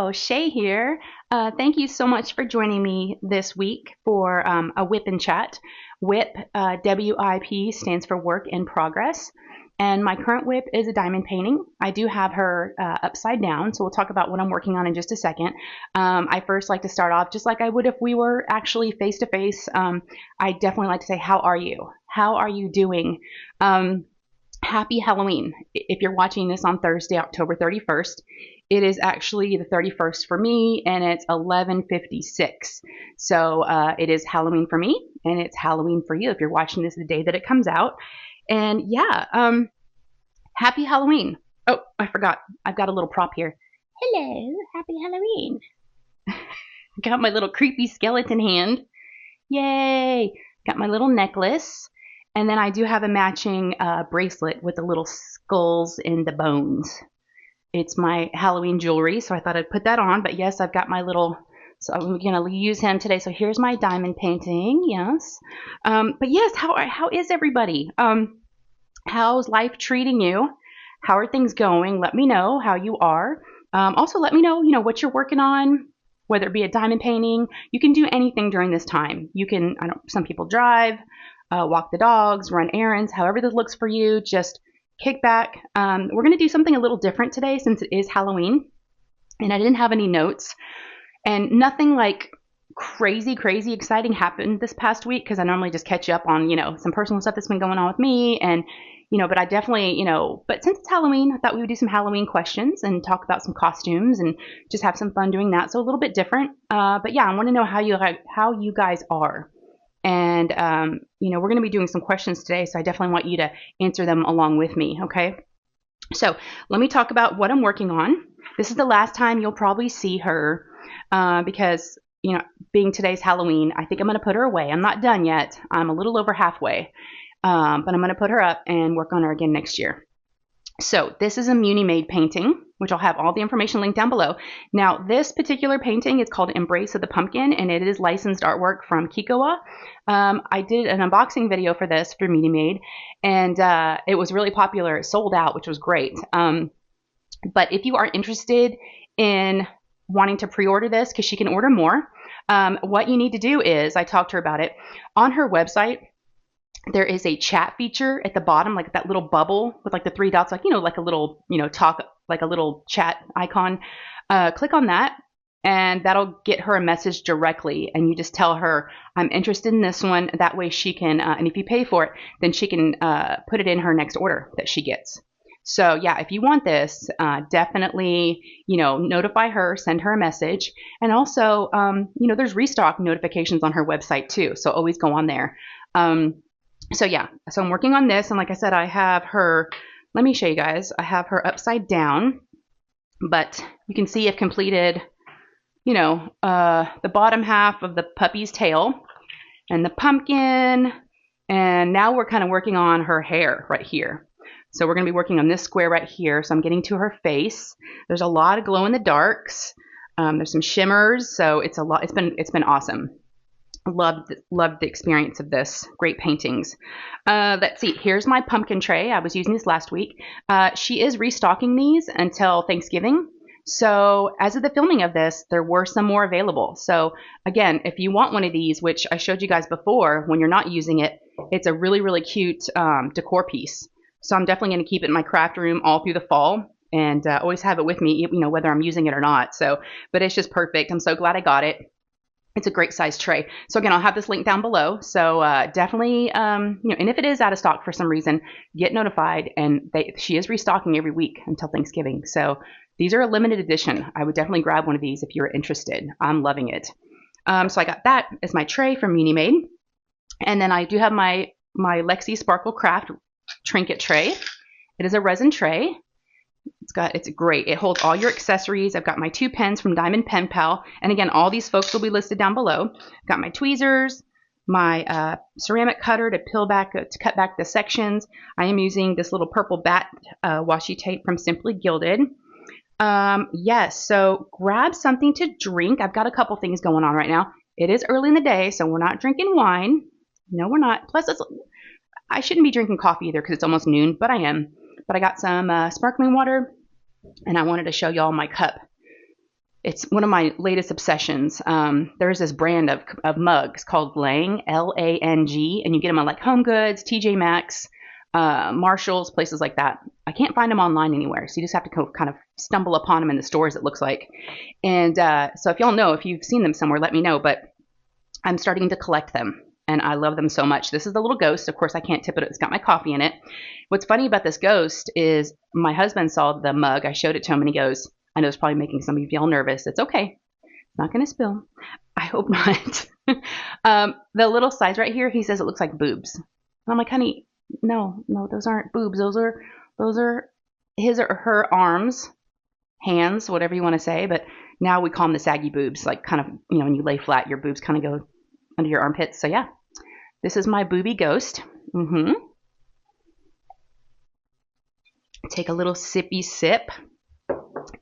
Hello, Shay here. Thank you so much for joining me this week for a WIP and chat. WIP, WIP stands for work in progress. And my current WIP is a diamond painting. I do have her upside down, so we'll talk about what I'm working on in just a second. I first like to start off just like I would if we were actually face to face. I definitely like to say, how are you? How are you doing? Happy Halloween. If you're watching this on Thursday, October 31st, it is actually the 31st for me, and it's 11:56. So it is Halloween for me, and it's Halloween for you if you're watching this the day that it comes out. And yeah, happy Halloween. Oh, I forgot. I've got a little prop here. Hello, happy Halloween. Got my little creepy skeleton hand. Yay. Got my little necklace. And then I do have a matching bracelet with the little skulls and the bones. It's my Halloween jewelry, so I thought I'd put that on. But yes, I've got my little, so I'm going to use him today. So here's my diamond painting, yes. But yes, how is everybody? How's life treating you? How are things going? Let me know how you are. Also, let me know, what you're working on, whether it be a diamond painting. You can do anything during this time. You can, some people drive, walk the dogs, run errands, however this looks for you, just kick back. We're going to do something a little different today since it is Halloween, and I didn't have any notes, and nothing like crazy exciting happened this past week because I normally just catch up on, some personal stuff that's been going on with me, and, but I definitely, but since it's Halloween, I thought we would do some Halloween questions and talk about some costumes and just have some fun doing that. So a little bit different. But yeah, I want to know how you guys are. And, we're going to be doing some questions today, so I definitely want you to answer them along with me, okay? So let me talk about what I'm working on. This is the last time you'll probably see her because, being today's Halloween, I think I'm going to put her away. I'm not done yet. I'm a little over halfway, but I'm going to put her up and work on her again next year. So this is a Munimade painting, which I'll have all the information linked down below. Now, this particular painting is called Embrace of the Pumpkin, and it is licensed artwork from Kikoa. I did an unboxing video for this for Munimade, and it was really popular. It sold out, which was great. But if you are interested in wanting to pre-order this, because she can order more, what you need to do is, I talked to her about it, on her website, there is a chat feature at the bottom, like that little bubble with like the three dots, like, like a little, talk, like a little chat icon. Click on that and that'll get her a message directly. And you just tell her, I'm interested in this one. That way she can, and if you pay for it, then she can put it in her next order that she gets. So yeah, if you want this, definitely, notify her, send her a message. And also, there's restock notifications on her website too. So always go on there. So yeah, so I'm working on this, and like I said, I have her, let me show you guys, I have her upside down, but you can see I've completed, the bottom half of the puppy's tail and the pumpkin, and now we're kind of working on her hair right here. So we're going to be working on this square right here, so I'm getting to her face. There's a lot of glow in the darks, there's some shimmers, so it's been awesome. Loved the experience of this. Great paintings. Let's see. Here's my pumpkin tray. I was using this last week. She is restocking these until Thanksgiving. So as of the filming of this, there were some more available. So again, if you want one of these, which I showed you guys before, when you're not using it, it's a really cute decor piece. So I'm definitely going to keep it in my craft room all through the fall and always have it with me, whether I'm using it or not. So, but it's just perfect. I'm so glad I got it. It's a great size tray. So again, I'll have this link down below. So definitely, and if it is out of stock for some reason, get notified. And she is restocking every week until Thanksgiving. So these are a limited edition. I would definitely grab one of these if you're interested. I'm loving it. So I got that as my tray from Munimade. And then I do have my Lexi Sparkle Craft trinket tray. It is a resin tray. It's great. It holds all your accessories. I've got my 2 pens from Diamond Pen Pal. And again, all these folks will be listed down below. Got my tweezers, my ceramic cutter to cut back the sections. I am using this little purple bat washi tape from Simply Gilded. Yes, so grab something to drink. I've got a couple things going on right now. It is early in the day, so we're not drinking wine. No, we're not. Plus, I shouldn't be drinking coffee either because it's almost noon, but I am. But I got some sparkling water, and I wanted to show y'all my cup. It's one of my latest obsessions. There's this brand of mugs called Lang, Lang, and you get them on like Home Goods, TJ Maxx, Marshalls, places like that. I can't find them online anywhere, so you just have to kind of stumble upon them in the stores, it looks like. And so if y'all know, if you've seen them somewhere, let me know. But I'm starting to collect them, and I love them so much. This is the little ghost. Of course, I can't tip it. It's got my coffee in it. What's funny about this ghost is my husband saw the mug. I showed it to him, and he goes, I know it's probably making some of y'all nervous. It's okay. It's not going to spill. I hope not. The little size right here, he says it looks like boobs. And I'm like, honey, no, those aren't boobs. Those are his or her arms, hands, whatever you want to say. But now we call them the saggy boobs. Like kind of, when you lay flat, your boobs kind of go under your armpits. So yeah, this is my booby ghost. Take a little sippy sip.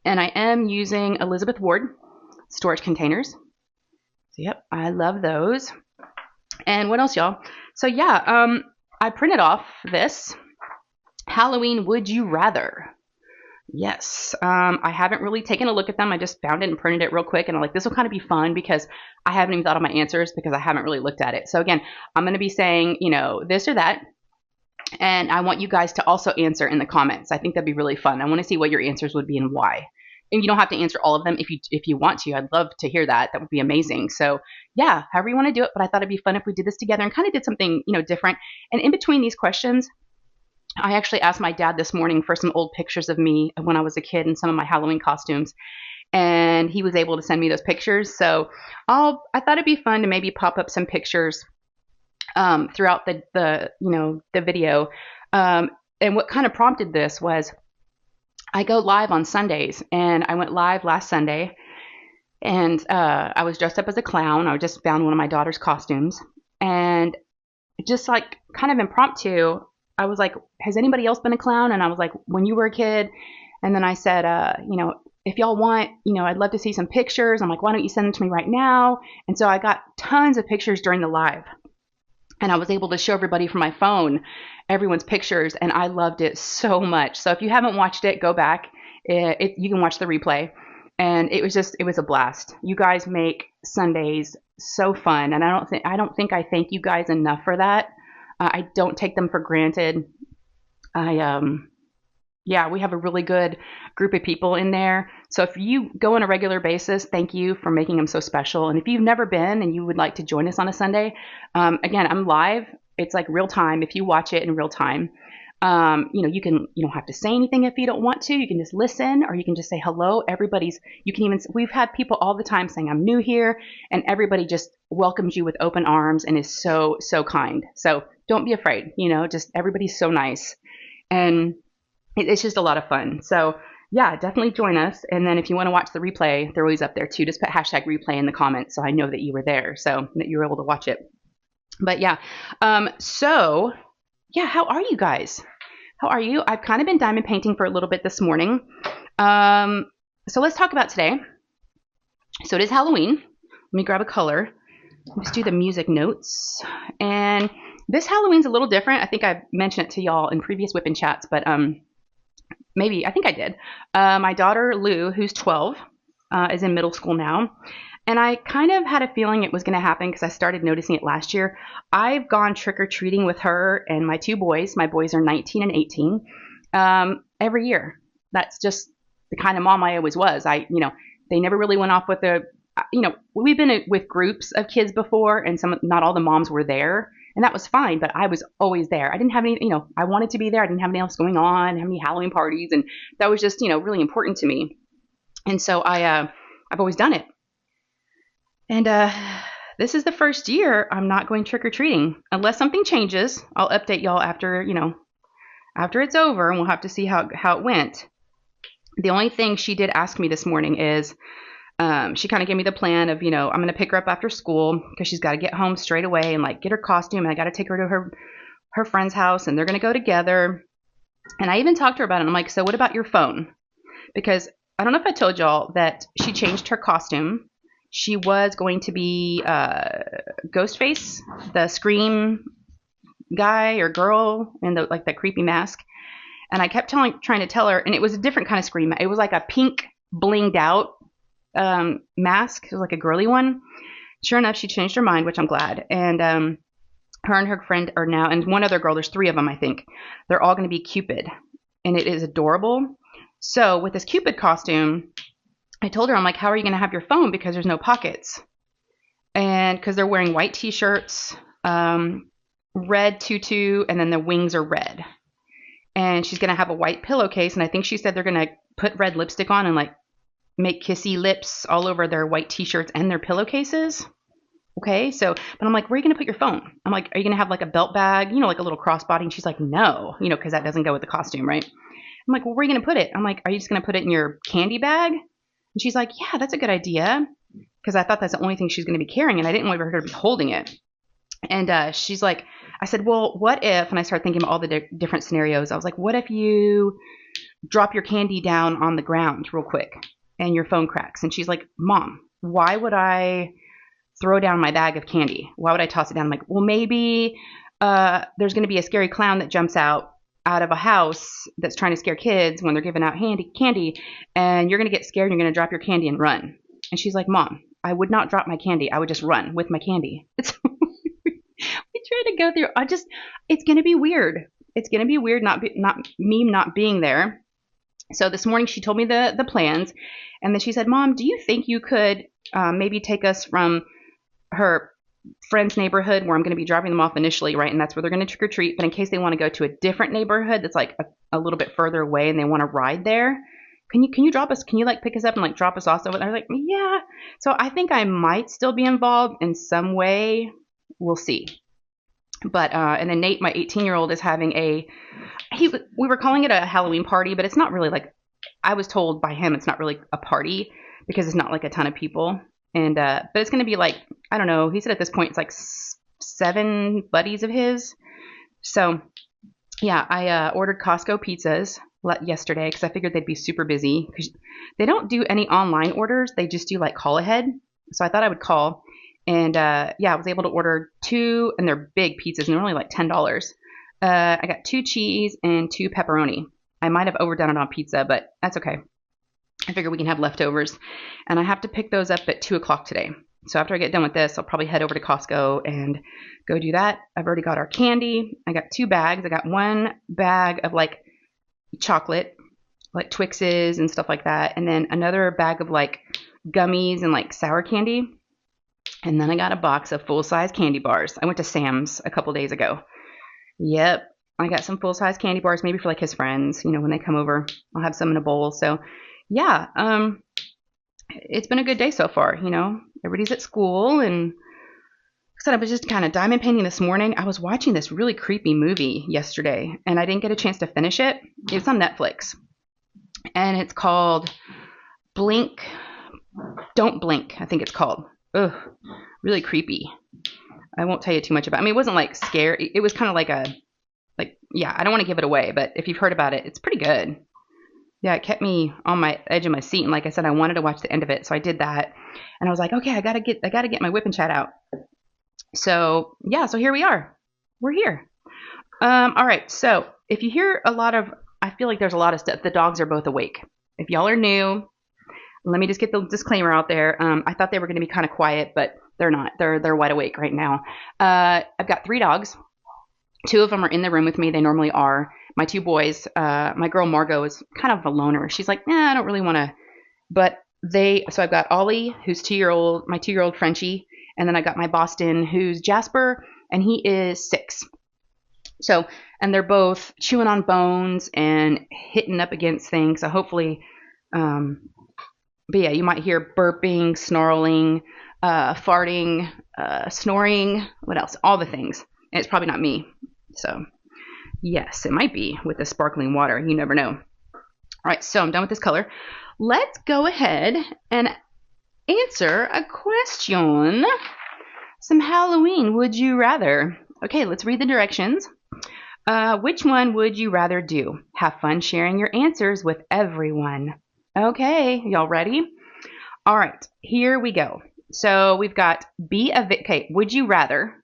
And I am using Elizabeth Ward storage containers. So yep, I love those. And what else, y'all? So yeah, I printed off this Halloween Would You Rather. Yes, I haven't really taken a look at them. I just found it and printed it real quick. And I'm like, this will kind of be fun because I haven't even thought of my answers because I haven't really looked at it. So again, I'm going to be saying, this or that. And I want you guys to also answer in the comments. I think that'd be really fun. I want to see what your answers would be and why. And you don't have to answer all of them if you want to. I'd love to hear that. That would be amazing. So yeah, however you want to do it. But I thought it'd be fun if we did this together and kind of did something, different. And in between these questions, I actually asked my dad this morning for some old pictures of me when I was a kid and some of my Halloween costumes. And he was able to send me those pictures. So I thought it'd be fun to maybe pop up some pictures throughout the video. And what kind of prompted this was I go live on Sundays, and I went live last Sunday, and I was dressed up as a clown. I just found one of my daughter's costumes, and just like kind of impromptu, I was like, has anybody else been a clown? And I was like, when you were a kid. And then I said, if y'all want, I'd love to see some pictures. I'm like, why don't you send them to me right now? And so I got tons of pictures during the live. And I was able to show everybody from my phone everyone's pictures, and I loved it so much. So if you haven't watched it, go back. You can watch the replay. And it was a blast. You guys make Sundays so fun, and I don't think I thank you guys enough for that. I don't take them for granted. We have a really good group of people in there. So if you go on a regular basis, thank you for making them so special. And if you've never been and you would like to join us on a Sunday, again, I'm live. It's like real time. If you watch it in real time, you don't have to say anything if you don't want to. You can just listen, or you can just say hello. We've had people all the time saying, I'm new here, and everybody just welcomes you with open arms and is so, so kind. So don't be afraid, just everybody's so nice. And it's just a lot of fun. So yeah, definitely join us. And then if you want to watch the replay, they're always up there too. Just put #replay in the comments so I know that you were there, so that you were able to watch it. But yeah, so yeah, how are you guys? How are you? I've kind of been diamond painting for a little bit this morning. So let's talk about today. So it is Halloween. Let me grab a color. Let's do the music notes. And this Halloween's a little different. I think I've mentioned it to y'all in previous whip and chats, but I think I did. My daughter Lou, who's 12, is in middle school now. And I kind of had a feeling it was going to happen because I started noticing it last year. I've gone trick-or-treating with her and my two boys. My boys are 19 and 18 every year. That's just the kind of mom I always was. They never really went off with we've been with groups of kids before, and not all the moms were there. And that was fine, but I was always there. I didn't have any, I wanted to be there. I didn't have anything else going on. I didn't have any Halloween parties. And that was just, really important to me. And so I've always done it. And this is the first year I'm not going trick-or-treating. Unless something changes, I'll update y'all after it's over, and we'll have to see how it went. The only thing she did ask me this morning is, she kind of gave me the plan of, I'm going to pick her up after school because she's got to get home straight away and get her costume. And I got to take her to her friend's house, and they're going to go together. And I even talked to her about it. And I'm like, so what about your phone? Because I don't know if I told y'all that she changed her costume. She was going to be Ghostface, the Scream guy or girl in that creepy mask. And I kept trying to tell her, and it was a different kind of Scream. It was like a pink blinged out mask. It was like a girly one. Sure enough, she changed her mind, which I'm glad. And her and her friend are now, and one other girl, there's 3 of them, I think. They're all going to be Cupid. And it is adorable. So with this Cupid costume, I told her, I'm like, how are you going to have your phone? Because there's no pockets. And because they're wearing white t-shirts, red tutu, and then the wings are red. And she's going to have a white pillowcase. And I think she said they're going to put red lipstick on and like make kissy lips all over their white t-shirts and their pillowcases. Okay, so, but I'm like, where are you going to put your phone? I'm like, are you going to have like a belt bag, you know, like a little crossbody? And she's like, no, you know, because that doesn't go with the costume, right? I'm like, well, where are you going to put it? I'm like, are you just going to put it in your candy bag? And she's like, yeah, that's a good idea. Because I thought that's the only thing she's going to be carrying, and I didn't want her to be holding it. And she's like, I said, well, what if, and I started thinking about all the different scenarios. I was like, what if you drop your candy down on the ground real quick and your phone cracks? And she's like, Mom, why would I throw down my bag of candy? Why would I toss it down? I'm like, well, maybe there's going to be a scary clown that jumps out of a house that's trying to scare kids when they're giving out candy, and you're going to get scared and you're going to drop your candy and run. And she's like, Mom, I would not drop my candy. I would just run with my candy. We try to go through. It's going to be weird. It's going to be weird not being there. So this morning she told me the plans, and then she said, Mom, do you think you could maybe take us from her friend's neighborhood where I'm going to be dropping them off initially, right? And that's where they're going to trick or treat. But in case they want to go to a different neighborhood that's like a little bit further away and they want to ride there, can you drop us? Can you like pick us up and like drop us off? So I was like, yeah. So I think I might still be involved in some way. We'll see. But and then Nate, my 18-year-old, is having we were calling it a Halloween party, but it's not really like, I was told by him it's not really a party because it's not like a ton of people. And but it's going to be like, I don't know, he said at this point it's like 7 buddies of his. So yeah, I ordered Costco pizzas yesterday because I figured they'd be super busy because they don't do any online orders. They just do like call ahead. So I thought I would call. And yeah, I was able to order 2, and they're big pizzas, and they're only like $10. I got 2 cheese and 2 pepperoni. I might have overdone it on pizza, but that's okay. I figure we can have leftovers. And I have to pick those up at 2 o'clock today. So after I get done with this, I'll probably head over to Costco and go do that. I've already got our candy. I got 2 bags. I got 1 bag of like chocolate, like Twixes and stuff like that. And then another bag of like gummies and like sour candy. And then I got a box of full-size candy bars. I went to Sam's a couple days ago. Yep, I got some full-size candy bars, maybe for like his friends. You know, when they come over, I'll have some in a bowl. So, yeah, it's been a good day so far. You know, everybody's at school, and like I said, I was just kind of diamond painting this morning. I was watching this really creepy movie yesterday, and I didn't get a chance to finish it. It's on Netflix, and it's called Don't Blink, I think it's called. Ugh, really creepy. I won't tell you too much about it. I mean, it wasn't like scary. It was kind of like yeah, I don't want to give it away, but if you've heard about it, it's pretty good. Yeah, it kept me on my edge of my seat. And like I said, I wanted to watch the end of it. So I did that. And I was like, okay, I gotta get my whip and chat out. So yeah, so here we are. We're here. All right. So if you hear I feel like there's a lot of stuff. The dogs are both awake. If y'all are new, let me just get the disclaimer out there. I thought they were going to be kind of quiet, but they're not. They're wide awake right now. I've got 3 dogs. 2 of them are in the room with me. They normally are. My 2 boys, my girl Margot is kind of a loner. She's like, I don't really want to. But so I've got Ollie, who's my 2-year-old Frenchie. And then I got my Boston, who's Jasper, and he is 6. So, and they're both chewing on bones and hitting up against things. So hopefully, but yeah, you might hear burping, snarling, farting, snoring. What else? All the things. And it's probably not me. So yes, it might be with the sparkling water. You never know. All right, so I'm done with this color. Let's go ahead and answer a question. Some Halloween would you rather? Okay, let's read the directions. Which one would you rather do? Have fun sharing your answers with everyone. Okay, y'all ready? All right, here we go. So we've got would you rather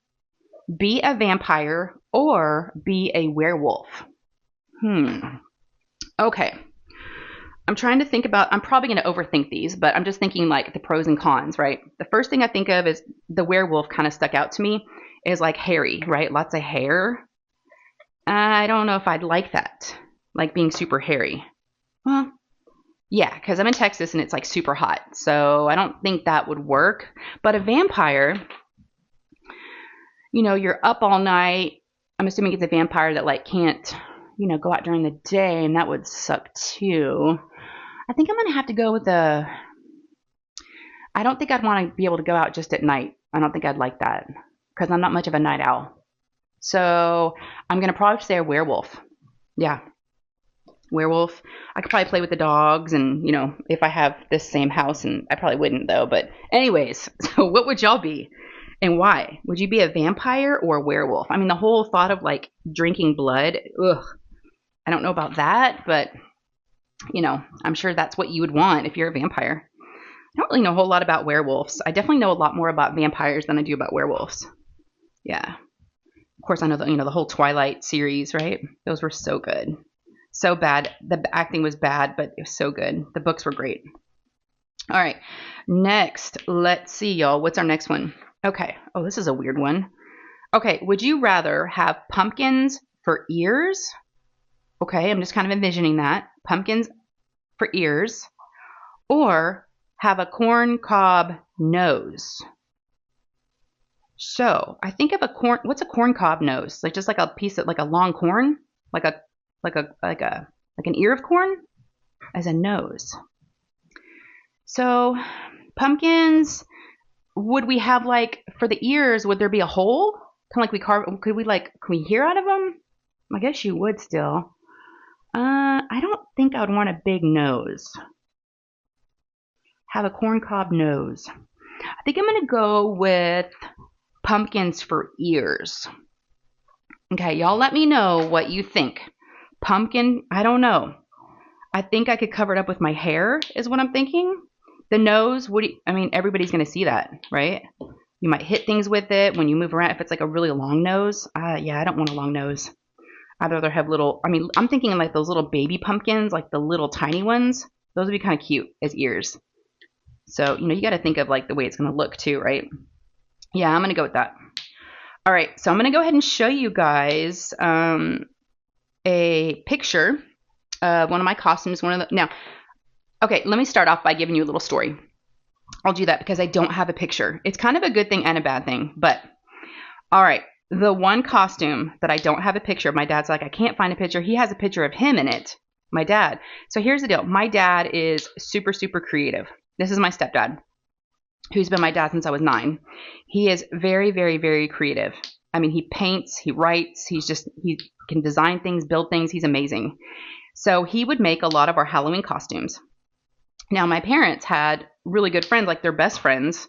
be a vampire or be a werewolf? Okay. I'm trying to think about, I'm probably going to overthink these, but I'm just thinking like the pros and cons, right? The first thing I think of is the werewolf kind of stuck out to me is like hairy, right? Lots of hair. I don't know if I'd like that, like being super hairy. Well, yeah, because I'm in Texas and it's like super hot. So I don't think that would work. But a vampire, you're up all night. I'm assuming it's a vampire that like can't, go out during the day, and that would suck too. I think I'm going to have to go with I don't think I'd want to be able to go out just at night. I don't think I'd like that because I'm not much of a night owl. So I'm going to probably say a werewolf. Yeah. Werewolf. I could probably play with the dogs and, if I have this same house, and I probably wouldn't though. But anyways, so what would y'all be and why? Would you be a vampire or a werewolf? I mean, the whole thought of like drinking blood, ugh, I don't know about that, but I'm sure that's what you would want if you're a vampire. I don't really know a whole lot about werewolves. I definitely know a lot more about vampires than I do about werewolves. Yeah. Of course, I know the whole Twilight series, right? Those were so good. So bad. The acting was bad, but it was so good. The books were great. All right. Next, let's see, y'all. What's our next one? Okay. Oh, this is a weird one. Okay. Would you rather have pumpkins for ears? Okay. I'm just kind of envisioning that. Pumpkins for ears. Or have a corn cob nose. So I think of what's a corn cob nose? Like just like a piece of like a long corn, like an ear of corn as a nose. So pumpkins, would we have like for the ears? Would there be a hole? Kind of like we carve? Can we hear out of them? I guess you would still. I don't think I would want a big nose. Have a corn cob nose. I think I'm gonna go with pumpkins for ears. Okay, y'all let me know what you think. Pumpkin, I don't know. I think I could cover it up with my hair is what I'm thinking. The nose, everybody's going to see that, right? You might hit things with it when you move around. If it's like a really long nose, yeah, I don't want a long nose. I'd rather have I'm thinking like those little baby pumpkins, like the little tiny ones. Those would be kind of cute as ears. So, you got to think of like the way it's going to look too, right? Yeah, I'm going to go with that. All right, so I'm going to go ahead and show you guys a picture of one of my costumes. Now, okay, let me start off by giving you a little story. I'll do that because I don't have a picture. It's kind of a good thing and a bad thing, but all right. The one costume that I don't have a picture of, my dad's like, I can't find a picture. He has a picture of him in it, my dad. So here's the deal. My dad is super, super creative. This is my stepdad, who's been my dad since I was 9. He is very, very, very creative. I mean, he paints, he writes, he can design things, build things. He's amazing. So he would make a lot of our Halloween costumes. Now, my parents had really good friends, like their best friends,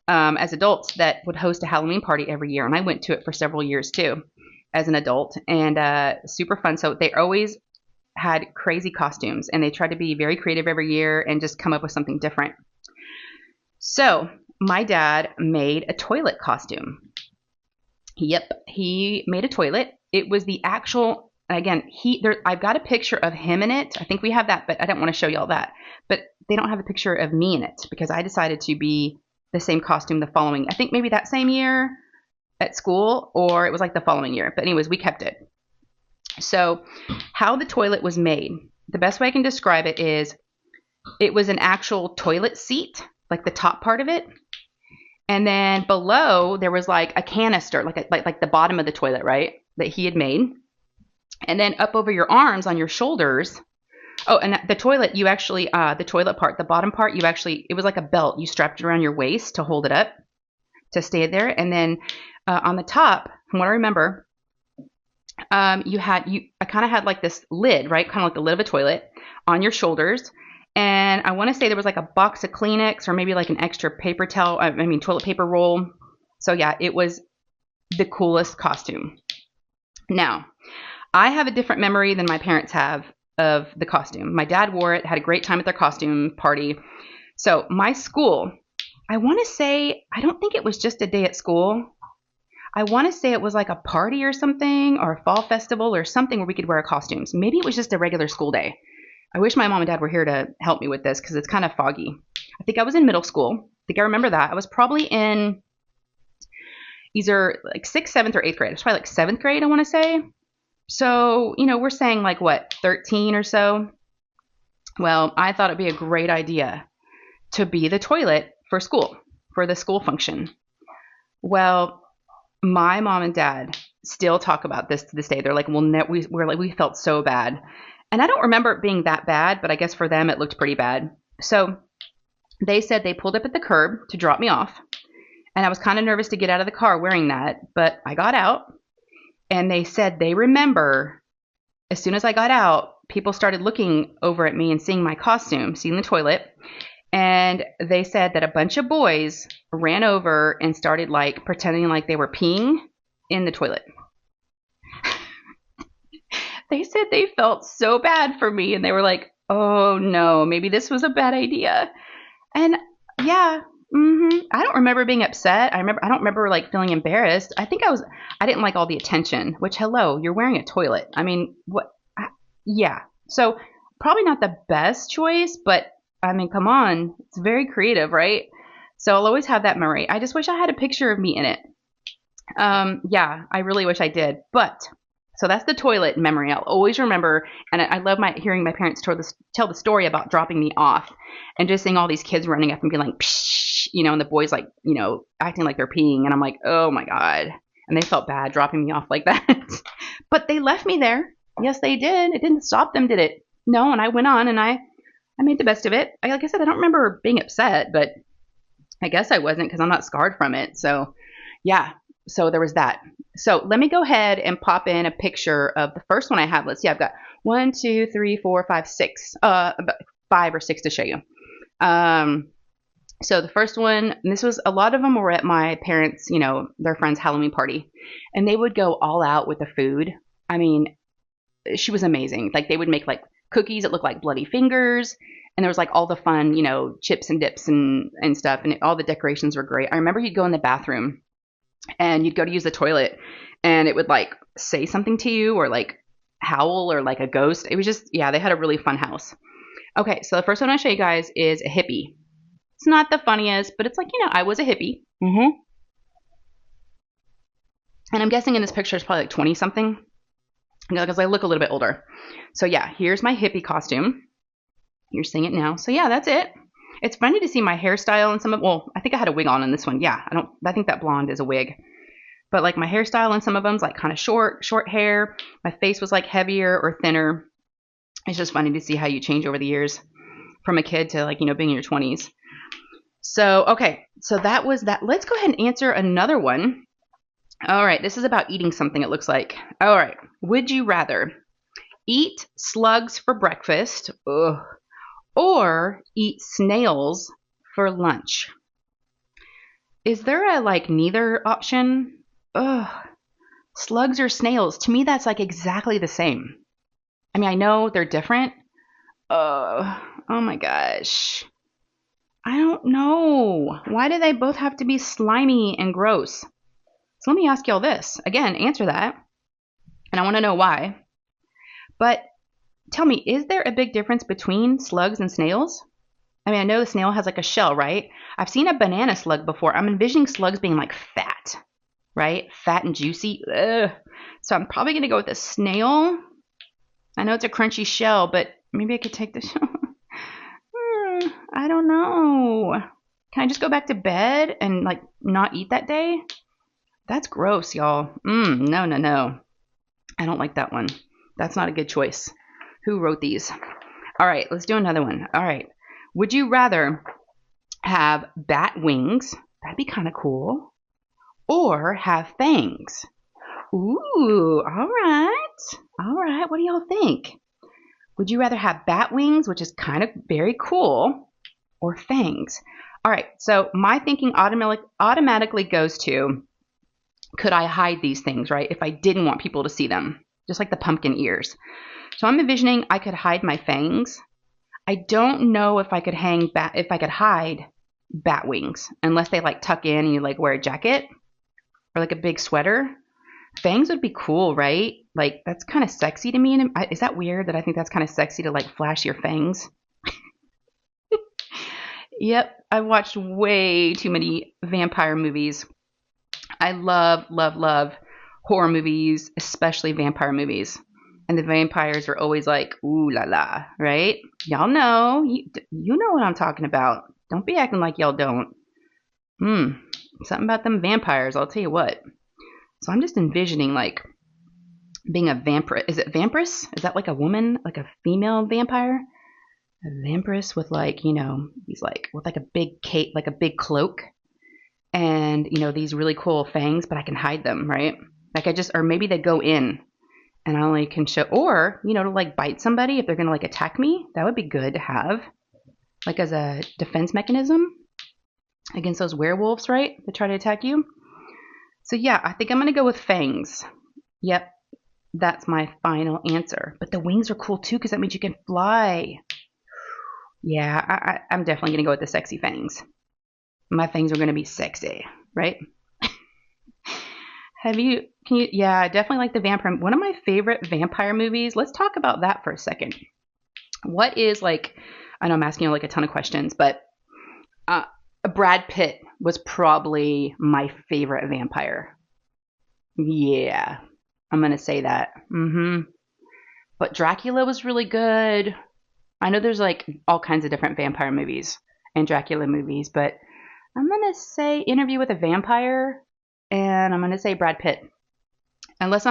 as adults that would host a Halloween party every year. And I went to it for several years too, as an adult, and super fun. So they always had crazy costumes, and they tried to be very creative every year and just come up with something different. So my dad made a toilet costume. Yep, he made a toilet. It was the actual, again, I've got a picture of him in it. I think we have that, but I don't want to show y'all that. But they don't have a picture of me in it because I decided to be the same costume the following, I think maybe that same year at school, or it was like the following year. But anyways, we kept it. So how the toilet was made, the best way I can describe it is it was an actual toilet seat, like the top part of it. And then below there was like a canister, like the bottom of the toilet, right? That he had made. And then up over your arms on your shoulders. Oh, and the toilet, you actually, the toilet part, the bottom part, it was like a belt. You strapped it around your waist to hold it up, to stay there. And then on the top, from what I remember, I kind of had like this lid, right? Kind of like the lid of a toilet on your shoulders. And I want to say there was like a box of Kleenex or maybe like an extra paper towel, toilet paper roll. So yeah, it was the coolest costume. Now, I have a different memory than my parents have of the costume. My dad wore it, had a great time at their costume party. So my school, I want to say, I don't think it was just a day at school. I want to say it was like a party or something, or a fall festival or something where we could wear costumes. Maybe it was just a regular school day. I wish my mom and dad were here to help me with this because it's kind of foggy. I think I was in middle school. I think I remember that. I was probably in either like 6th, 7th, or 8th grade. It was probably like 7th grade, I want to say. So, we're saying like what, 13 or so? Well, I thought it'd be a great idea to be the toilet for school, for the school function. Well, my mom and dad still talk about this to this day. They're like, we felt so bad. And I don't remember it being that bad, but I guess for them it looked pretty bad. So they said they pulled up at the curb to drop me off. And I was kind of nervous to get out of the car wearing that, but I got out. And they said they remember as soon as I got out, people started looking over at me and seeing my costume, seeing the toilet. And they said that a bunch of boys ran over and started like pretending like they were peeing in the toilet. They said they felt so bad for me and they were like, oh no, maybe this was a bad idea. And yeah, I don't remember being upset. I don't remember like feeling embarrassed. I didn't like all the attention, which hello, you're wearing a toilet. I mean, what? Yeah. So probably not the best choice, but I mean, come on, it's very creative, right? So I'll always have that memory. I just wish I had a picture of me in it. Yeah, I really wish I did. But so that's the toilet memory. I'll always remember, and I love hearing my parents tell the story about dropping me off, and just seeing all these kids running up and being like, psh, and the boys like, acting like they're peeing, and I'm like, oh my god, and they felt bad dropping me off like that. But they left me there. Yes, they did. It didn't stop them, did it? No, and I went on and I made the best of it. Like I said, I don't remember being upset, but I guess I wasn't because I'm not scarred from it. So yeah, so there was that. So let me go ahead and pop in a picture of the first one I have. Let's see, I've got 1, 2, 3, 4, 5, 6, about 5 or 6 to show you. So the first one, and a lot of them were at my parents', their friend's Halloween party, and they would go all out with the food. I mean, she was amazing. Like they would make like cookies that looked like bloody fingers, and there was like all the fun, chips and dips and stuff, and all the decorations were great. I remember you'd go in the bathroom and you'd go to use the toilet and it would like say something to you or like howl or like a ghost. It was just, yeah, they had a really fun house. Okay, so the first one I'll show you guys is a hippie. It's not the funniest, but it's like, I was a hippie. And I'm guessing in this picture it's probably like 20 something. Because I look a little bit older. So yeah, here's my hippie costume. You're seeing it now. So yeah, that's it. It's funny to see my hairstyle and I think I had a wig on in this one. Yeah, I think that blonde is a wig. But like my hairstyle in some of them's like kind of short hair. My face was like heavier or thinner. It's just funny to see how you change over the years from a kid to like, being in your 20s. So, okay. So that was that. Let's go ahead and answer another one. All right, this is about eating something, it looks like. All right, would you rather eat slugs for breakfast or eat snails for lunch? Is there a like neither option? Slugs or snails? To me, that's like exactly the same. I mean, I know they're different. Oh my gosh. I don't know. Why do they both have to be slimy and gross? So let me ask y'all this. Again, answer that. And I want to know why. But tell me, is there a big difference between slugs and snails? I mean, I know the snail has like a shell, right? I've seen a banana slug before. I'm envisioning slugs being like fat, right? Fat and juicy. Ugh. So I'm probably going to go with a snail. I know it's a crunchy shell, but maybe I could take the shell. I don't know. Can I just go back to bed and like not eat that day? That's gross, y'all. No. I don't like that one. That's not a good choice. Who wrote these? All right, let's do another one. All right. Would you rather have bat wings? That'd be kind of cool. Or have fangs? Ooh, all right. What do y'all think? Would you rather have bat wings, which is kind of very cool, or fangs? All right, so my thinking automatically goes to, could I hide these things, right? If I didn't want people to see them, just like the pumpkin ears. So I'm envisioning I could hide my fangs. I don't know if I could hide bat wings, unless they like tuck in and you like wear a jacket or like a big sweater. Fangs would be cool, right? Like, that's kind of sexy to me. And is that weird that I think that's kind of sexy to like flash your fangs? Yep, I've watched way too many vampire movies. I love, love, love horror movies, especially vampire movies. And the vampires are always like, ooh la la, right? Y'all know, you know what I'm talking about. Don't be acting like y'all don't. Something about them vampires, I'll tell you what. So I'm just envisioning like being a vampire. Is it vampiress? Is that like a woman, like a female vampire? A vampiress with like, these like with like a big cape, like a big cloak, and these really cool fangs, but I can hide them, right? Like or maybe they go in and I only can show, or to like bite somebody if they're gonna like attack me. That would be good to have, like as a defense mechanism against those werewolves, right? That try to attack you. So yeah, I think I'm gonna go with fangs. Yep, that's my final answer. But the wings are cool too because that means you can fly. Yeah, I'm definitely gonna go with the sexy fangs. My fangs are gonna be sexy, right? Yeah, definitely like the vampire. One of my favorite vampire movies. Let's talk about that for a second. What is like, I know I'm asking you like a ton of questions, but Brad Pitt was probably my favorite vampire. Yeah, I'm going to say that. But Dracula was really good. I know there's like all kinds of different vampire movies and Dracula movies, but I'm going to say Interview with a Vampire, and I'm going to say Brad Pitt. Unless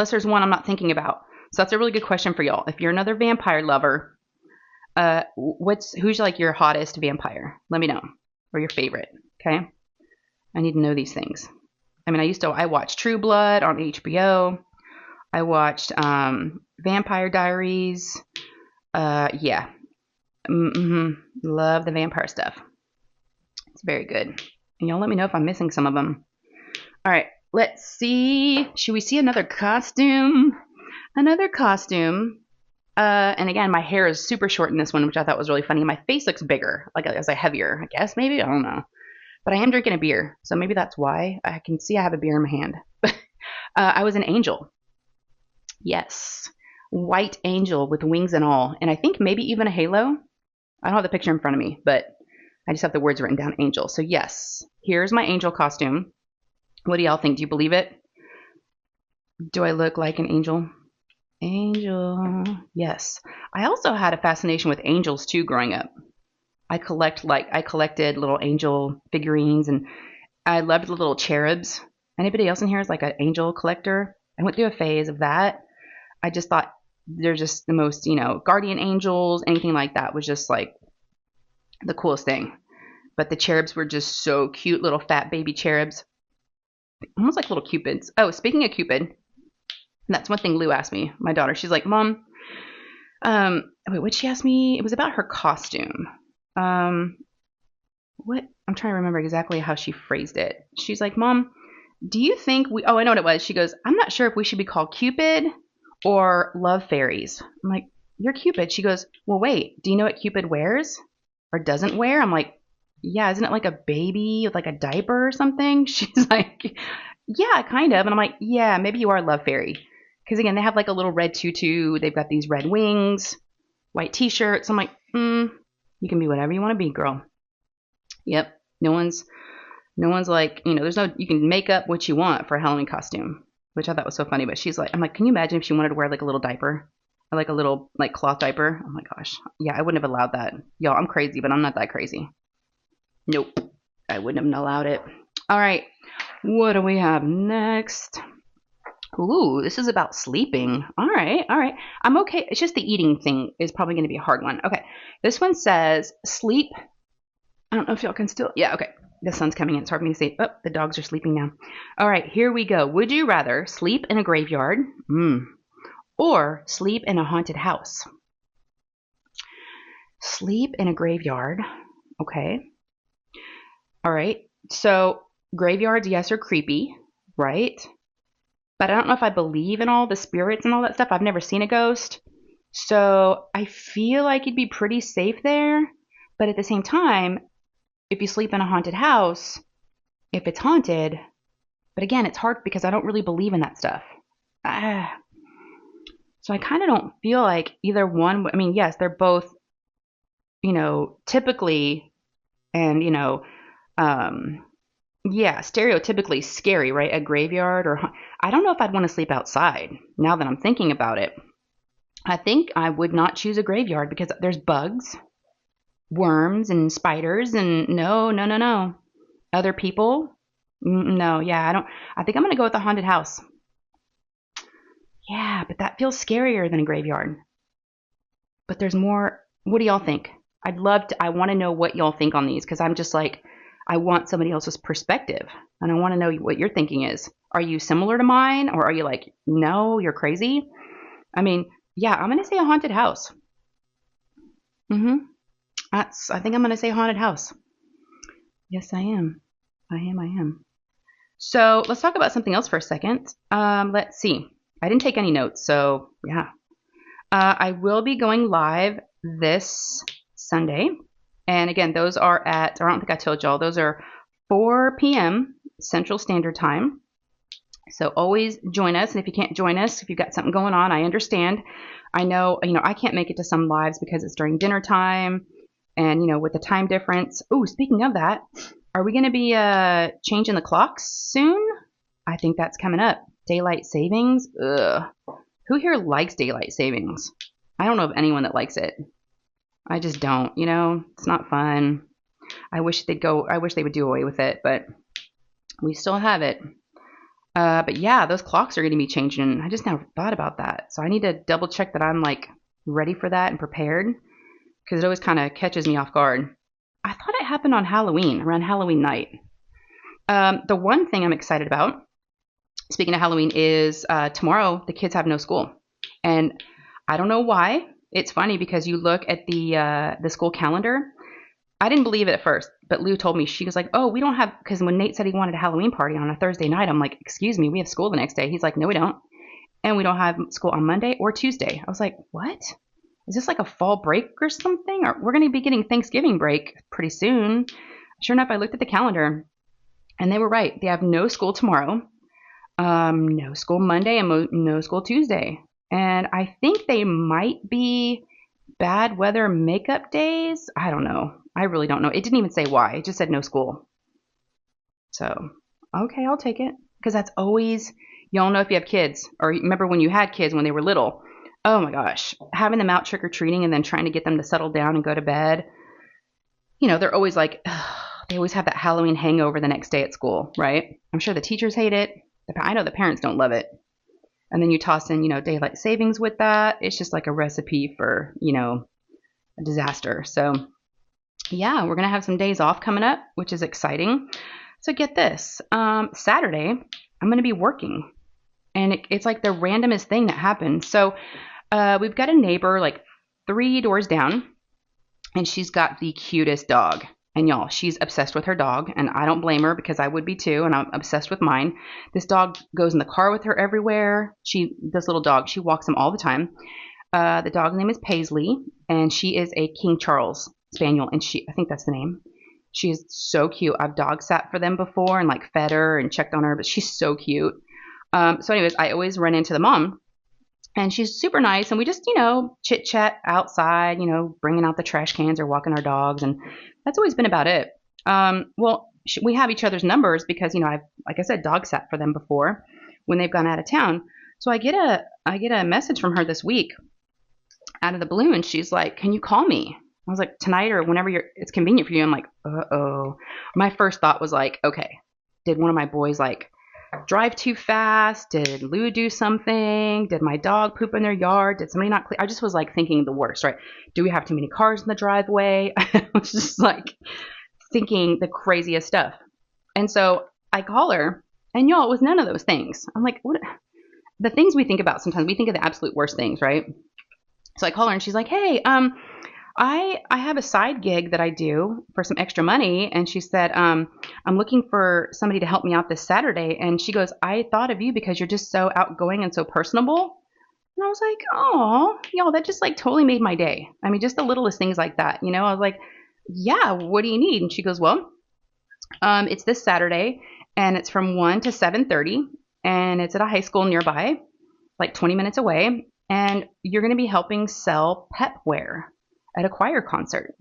there's one I'm not thinking about. So that's a really good question for y'all. If you're another vampire lover, who's like your hottest vampire? Let me know. Or your favorite, okay? I need to know these things. I mean, I watched True Blood on HBO. I watched Vampire Diaries. Yeah. Love the vampire stuff. It's very good. And y'all let me know if I'm missing some of them. All right, let's see. Should we see another costume? Another costume. And again, my hair is super short in this one, which I thought was really funny. My face looks bigger, like as I heavier, I guess, maybe. I don't know. But I am drinking a beer, so maybe that's why. I can see I have a beer in my hand. I was an angel. Yes. White angel with wings and all. And I think maybe even a halo. I don't have the picture in front of me, but I just have the words written down, angel. So yes, here's my angel costume. What do y'all think? Do you believe it? Do I look like an angel? Angel. Yes. I also had a fascination with angels too growing up. I collected little angel figurines, and I loved the little cherubs. Anybody else in here is like an angel collector? I went through a phase of that. I just thought they're just the most, guardian angels, anything like that was just like the coolest thing. But the cherubs were just so cute, little fat baby cherubs. Almost like little cupids. Oh, speaking of Cupid, that's one thing Lou asked me, my daughter. She's like, Mom, wait, what'd she ask me? It was about her costume. What? I'm trying to remember exactly how she phrased it. She's like, Mom, do you think I know what it was. She goes, I'm not sure if we should be called Cupid or Love Fairies. I'm like, you're Cupid. She goes, well, wait, do you know what Cupid wears or doesn't wear? I'm like, yeah, isn't it like a baby with like a diaper or something? She's like, yeah, kind of. And I'm like, yeah, maybe you are Love Fairy. Because again, they have like a little red tutu. They've got these red wings, white t-shirts. I'm like, you can be whatever you want to be, girl. Yep. No one's like, you can make up what you want for a Halloween costume, which I thought was so funny. But she's like, I'm like, can you imagine if she wanted to wear like a little diaper or like a little like cloth diaper? Oh my gosh. Yeah, I wouldn't have allowed that. Y'all, I'm crazy, but I'm not that crazy. Nope. I wouldn't have allowed it. All right. What do we have next? Ooh, this is about sleeping. All right. I'm okay. It's just the eating thing is probably going to be a hard one. Okay. This one says sleep. I don't know if y'all can still. Yeah, okay. The sun's coming in. It's hard for me to see. Oh, the dogs are sleeping now. All right, here we go. Would you rather sleep in a graveyard or sleep in a haunted house? Sleep in a graveyard. Okay. All right. So graveyards, yes, are creepy, right? But I don't know if I believe in all the spirits and all that stuff. I've never seen a ghost. So I feel like you'd be pretty safe there. But at the same time, if you sleep in a haunted house, if it's haunted, But again, it's hard because I don't really believe in that stuff. So I kind of don't feel like either one. I mean, yes, they're both, typically and, yeah, stereotypically scary, right? A graveyard or I don't know if I'd want to sleep outside now that I'm thinking about it. I think I would not choose a graveyard because there's bugs, worms, and spiders, and no, no, no, no. Other people? No, yeah, I don't. I think I'm going to go with a haunted house. Yeah, but that feels scarier than a graveyard. But there's more. What do y'all think? I want to know what y'all think on these because I'm just like, I want somebody else's perspective and I want to know what your thinking is. Are you similar to mine or are you like, no, you're crazy? I mean, yeah, I'm going to say a haunted house. I think I'm going to say haunted house. Yes, I am. I am. So let's talk about something else for a second. Let's see. I didn't take any notes, so yeah. I will be going live this Sunday. And again, those are I don't think I told y'all, those are 4 p.m. Central Standard Time. So always join us. And if you can't join us, if you've got something going on, I understand. I know, I can't make it to some lives because it's during dinner time and, with the time difference. Oh, speaking of that, are we going to be changing the clocks soon? I think that's coming up. Daylight savings? Ugh. Who here likes daylight savings? I don't know of anyone that likes it. I just don't, it's not fun. I wish they would do away with it, but we still have it. But yeah, those clocks are going to be changing. I just never thought about that. So I need to double check that I'm like ready for that and prepared because it always kind of catches me off guard. I thought it happened on Halloween, around Halloween night. The one thing I'm excited about, speaking of Halloween, is tomorrow the kids have no school. And I don't know why. It's funny because you look at the school calendar. I didn't believe it at first, but Lou told me, she was like, oh, we don't have, because when Nate said he wanted a Halloween party on a Thursday night, I'm like, excuse me, we have school the next day. He's like, no, we don't. And we don't have school on Monday or Tuesday. I was like, what? Is this like a fall break or something? Or we're going to be getting Thanksgiving break pretty soon. Sure enough, I looked at the calendar and they were right. They have no school tomorrow, no school Monday, and no school Tuesday. And I think they might be bad weather makeup days. I don't know. I really don't know. It didn't even say why. It just said no school. So, okay, I'll take it. Because that's always, y'all know if you have kids, or remember when you had kids when they were little. Oh my gosh. Having them out trick-or-treating and then trying to get them to settle down and go to bed. They're always like, they always have that Halloween hangover the next day at school, right? I'm sure the teachers hate it. I know the parents don't love it. And then you toss in, daylight savings with that. It's just like a recipe for, a disaster. So, yeah, we're going to have some days off coming up, which is exciting. So get this. Saturday, I'm going to be working. And it's like the randomest thing that happened. So we've got a neighbor like 3 doors down. And she's got the cutest dog. And y'all, she's obsessed with her dog, and I don't blame her because I would be too, and I'm obsessed with mine. This dog goes in the car with her everywhere. This little dog, she walks him all the time. The dog's name is Paisley, and she is a King Charles Spaniel, and I think that's the name. She is so cute. I've dog sat for them before and like fed her and checked on her, but she's so cute. So anyways, I always run into the mom. And she's super nice, and we just, chit chat outside, bringing out the trash cans or walking our dogs, and that's always been about it. We have each other's numbers because, I've, like I said, dog sat for them before when they've gone out of town. So I get a message from her this week out of the blue, and she's like, "Can you call me?" I was like, "Tonight or whenever it's convenient for you." I'm like, "Uh-oh." My first thought was like, "Okay, did one of my boys like drive too fast? Did Lou do something? Did my dog poop in their yard? Did somebody not clean?" I just was like thinking the worst, right? Do we have too many cars in the driveway? I was just like thinking the craziest stuff. And so I call her, and y'all, it was none of those things. I'm like, what? The things we think about sometimes, we think of the absolute worst things, right? So I call her and she's like, "Hey, I have a side gig that I do for some extra money." And she said, I'm looking for somebody to help me out this Saturday. And she goes, "I thought of you because you're just so outgoing and so personable." And I was like, "Oh, y'all, that just like totally made my day." I mean, just the littlest things like that. I was like, "Yeah, what do you need?" And she goes, "Well, it's this Saturday and it's from 1 to 7:30, and it's at a high school nearby, like 20 minutes away, and you're going to be helping sell pep wear at a choir concert.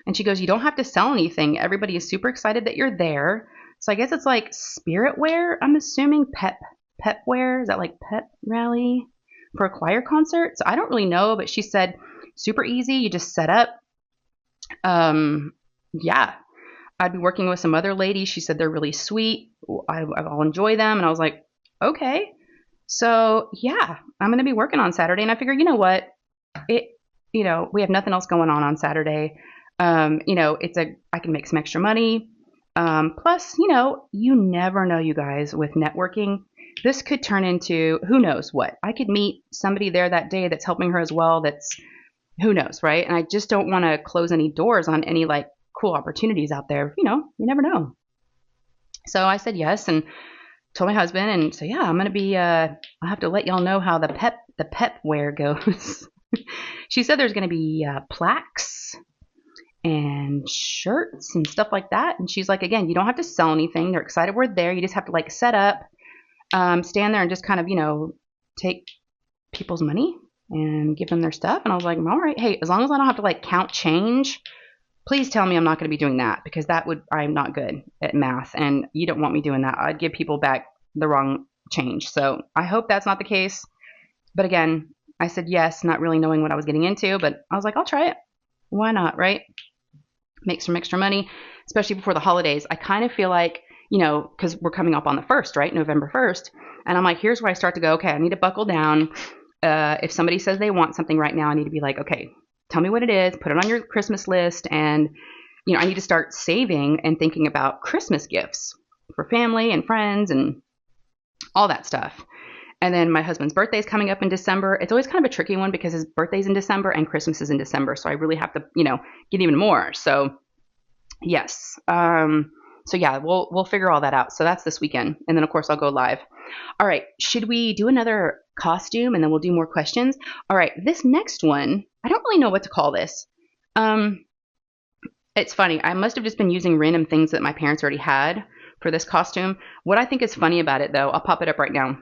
And she goes, you don't have to sell anything. Everybody is super excited that you're there. So I guess it's like spirit wear. I'm assuming pep wear. Is that like pep rally for a choir concert? So I don't really know, but she said super easy. You just set up. Yeah, I'd be working with some other ladies. She said they're really sweet. I'll enjoy them. And I was like, okay. So yeah, I'm going to be working on Saturday. And I figure, you know what? We have nothing else going on Saturday. I can make some extra money. Plus, you never know, you guys, with networking, this could turn into who knows what. I could meet somebody there that day that's helping her as well. That's who knows, right? And I just don't want to close any doors on any like cool opportunities out there. You never know. So I said yes and told my husband. And so, yeah, I'm going to be, I'll have to let y'all know how the pep wear goes. She said there's going to be plaques and shirts and stuff like that. And she's like, again, you don't have to sell anything. They're excited we're there. You just have to like set up, stand there and just kind of, take people's money and give them their stuff. And I was like, all right, hey, as long as I don't have to like count change, please tell me I'm not going to be doing that, because I'm not good at math and you don't want me doing that. I'd give people back the wrong change. So I hope that's not the case. But again, I said yes, not really knowing what I was getting into, but I was like, I'll try it. Why not, right? Make some extra money, especially before the holidays. I kind of feel like, because we're coming up on the 1st, right? November 1st. And I'm like, here's where I start to go, okay, I need to buckle down. If somebody says they want something right now, I need to be like, okay, tell me what it is, put it on your Christmas list. And, I need to start saving and thinking about Christmas gifts for family and friends and all that stuff. And then my husband's birthday is coming up in December. It's always kind of a tricky one because his birthday's in December and Christmas is in December. So I really have to, get even more. So yes. So yeah, we'll figure all that out. So that's this weekend. And then of course I'll go live. All right. Should we do another costume and then we'll do more questions? All right. This next one, I don't really know what to call this. It's funny. I must have just been using random things that my parents already had for this costume. What I think is funny about it though, I'll pop it up right now.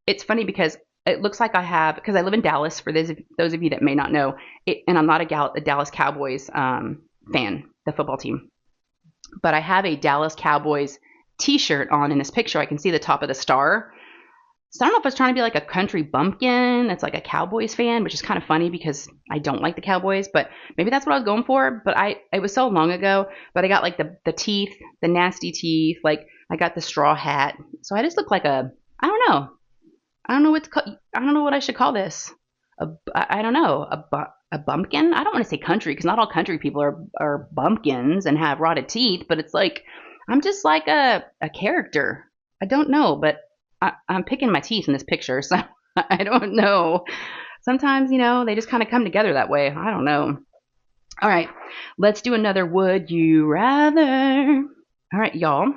It's funny because it looks like because I live in Dallas, for those of you that may not know, and I'm not a Dallas Cowboys fan, the football team, but I have a Dallas Cowboys t-shirt on in this picture. I can see the top of the star. So I don't know if I was trying to be like a country bumpkin that's like a Cowboys fan, which is kind of funny because I don't like the Cowboys, but maybe that's what I was going for. But it was so long ago, but I got like the teeth, the nasty teeth, like I got the straw hat. So I just look like I don't know. I don't know what to call, I don't know what I should call this. I don't know. A bumpkin? I don't want to say country because not all country people are bumpkins and have rotted teeth, but it's like, I'm just like a character. I don't know, but I'm picking my teeth in this picture, so I don't know. Sometimes, they just kind of come together that way. I don't know. All right, let's do another Would You Rather. All right, y'all.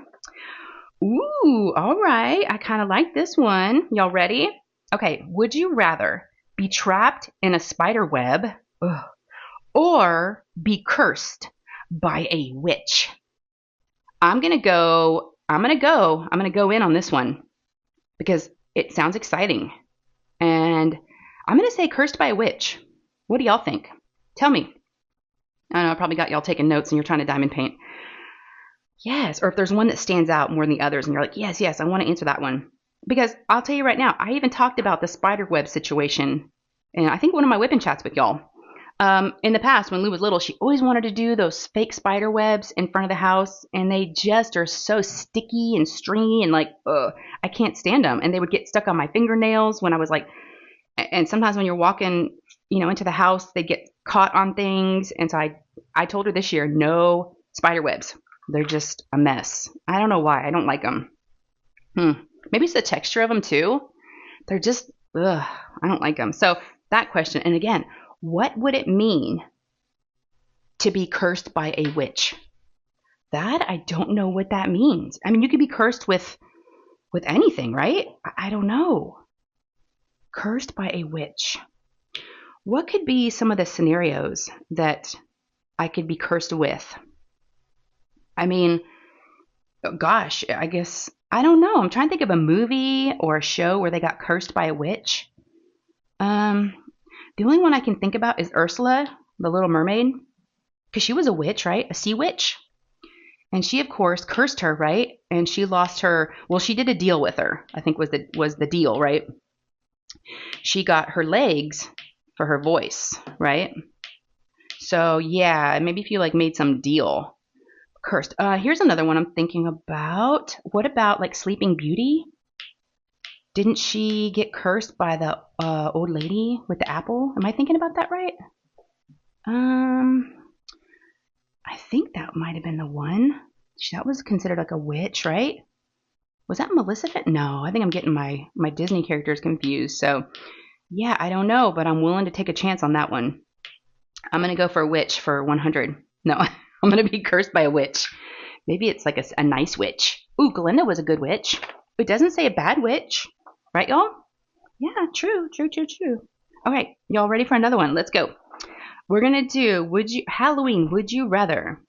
Ooh, all right. I kind of like this one. Y'all ready? Okay, would you rather be trapped in a spider web or be cursed by a witch? I'm going to go in on this one because it sounds exciting. And I'm going to say cursed by a witch. What do y'all think? Tell me. I know I probably got y'all taking notes and you're trying to diamond paint. Yes, or if there's one that stands out more than the others and you're like, yes, I want to answer that one. Because I'll tell you right now, I even talked about the spider web situation. And I think one of my whipping chats with y'all. In the past, when Lou was little, she always wanted to do those fake spider webs in front of the house. And they just are so sticky and stringy and like, I can't stand them. And they would get stuck on my fingernails when I was like, and sometimes when you're walking, into the house, they get caught on things. And so I told her this year, no spider webs. They're just a mess. I don't know why. I don't like them. Maybe it's the texture of them too. They're just, I don't like them. So that question, and again, what would it mean to be cursed by a witch? That, I don't know what that means. I mean, you could be cursed with anything, right? I don't know. Cursed by a witch. What could be some of the scenarios that I could be cursed with? I mean, gosh, I guess, I don't know. I'm trying to think of a movie or a show where they got cursed by a witch. Um, the only one I can think about is Ursula, the Little Mermaid, because she was a witch, right? A sea witch. And she, of course, cursed her, right? And she lost her. Well, she did a deal with her. I think was the deal, right? She got her legs for her voice, right? So yeah, maybe if you like made some deal, cursed. Here's another one I'm thinking about. What about like Sleeping Beauty? Didn't she get cursed by the old lady with the apple? Am I thinking about that right? I think that might have been the one. That was considered like a witch, right? Was that Maleficent? No, I think I'm getting my Disney characters confused. So, yeah, I don't know, but I'm willing to take a chance on that one. I'm going to go for a witch for 100. No, I'm going to be cursed by a witch. Maybe it's like a nice witch. Ooh, Glinda was a good witch. It doesn't say a bad witch. Right, y'all? Yeah, true. All right, y'all ready for another one? Let's go. We're going to do Halloween, would you rather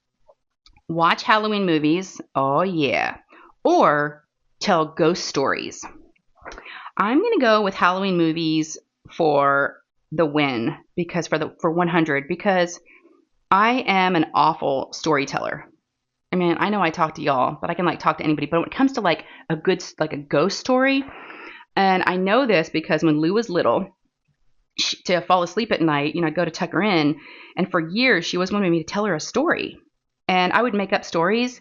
watch Halloween movies? Oh, yeah. Or tell ghost stories. I'm going to go with Halloween movies for the win because for 100 because I am an awful storyteller. I mean, I know I talk to y'all, but I can like talk to anybody. But when it comes to like a ghost story, and I know this because when Lou was little, to fall asleep at night, I'd go to tuck her in, and for years she always wanted me to tell her a story, and I would make up stories,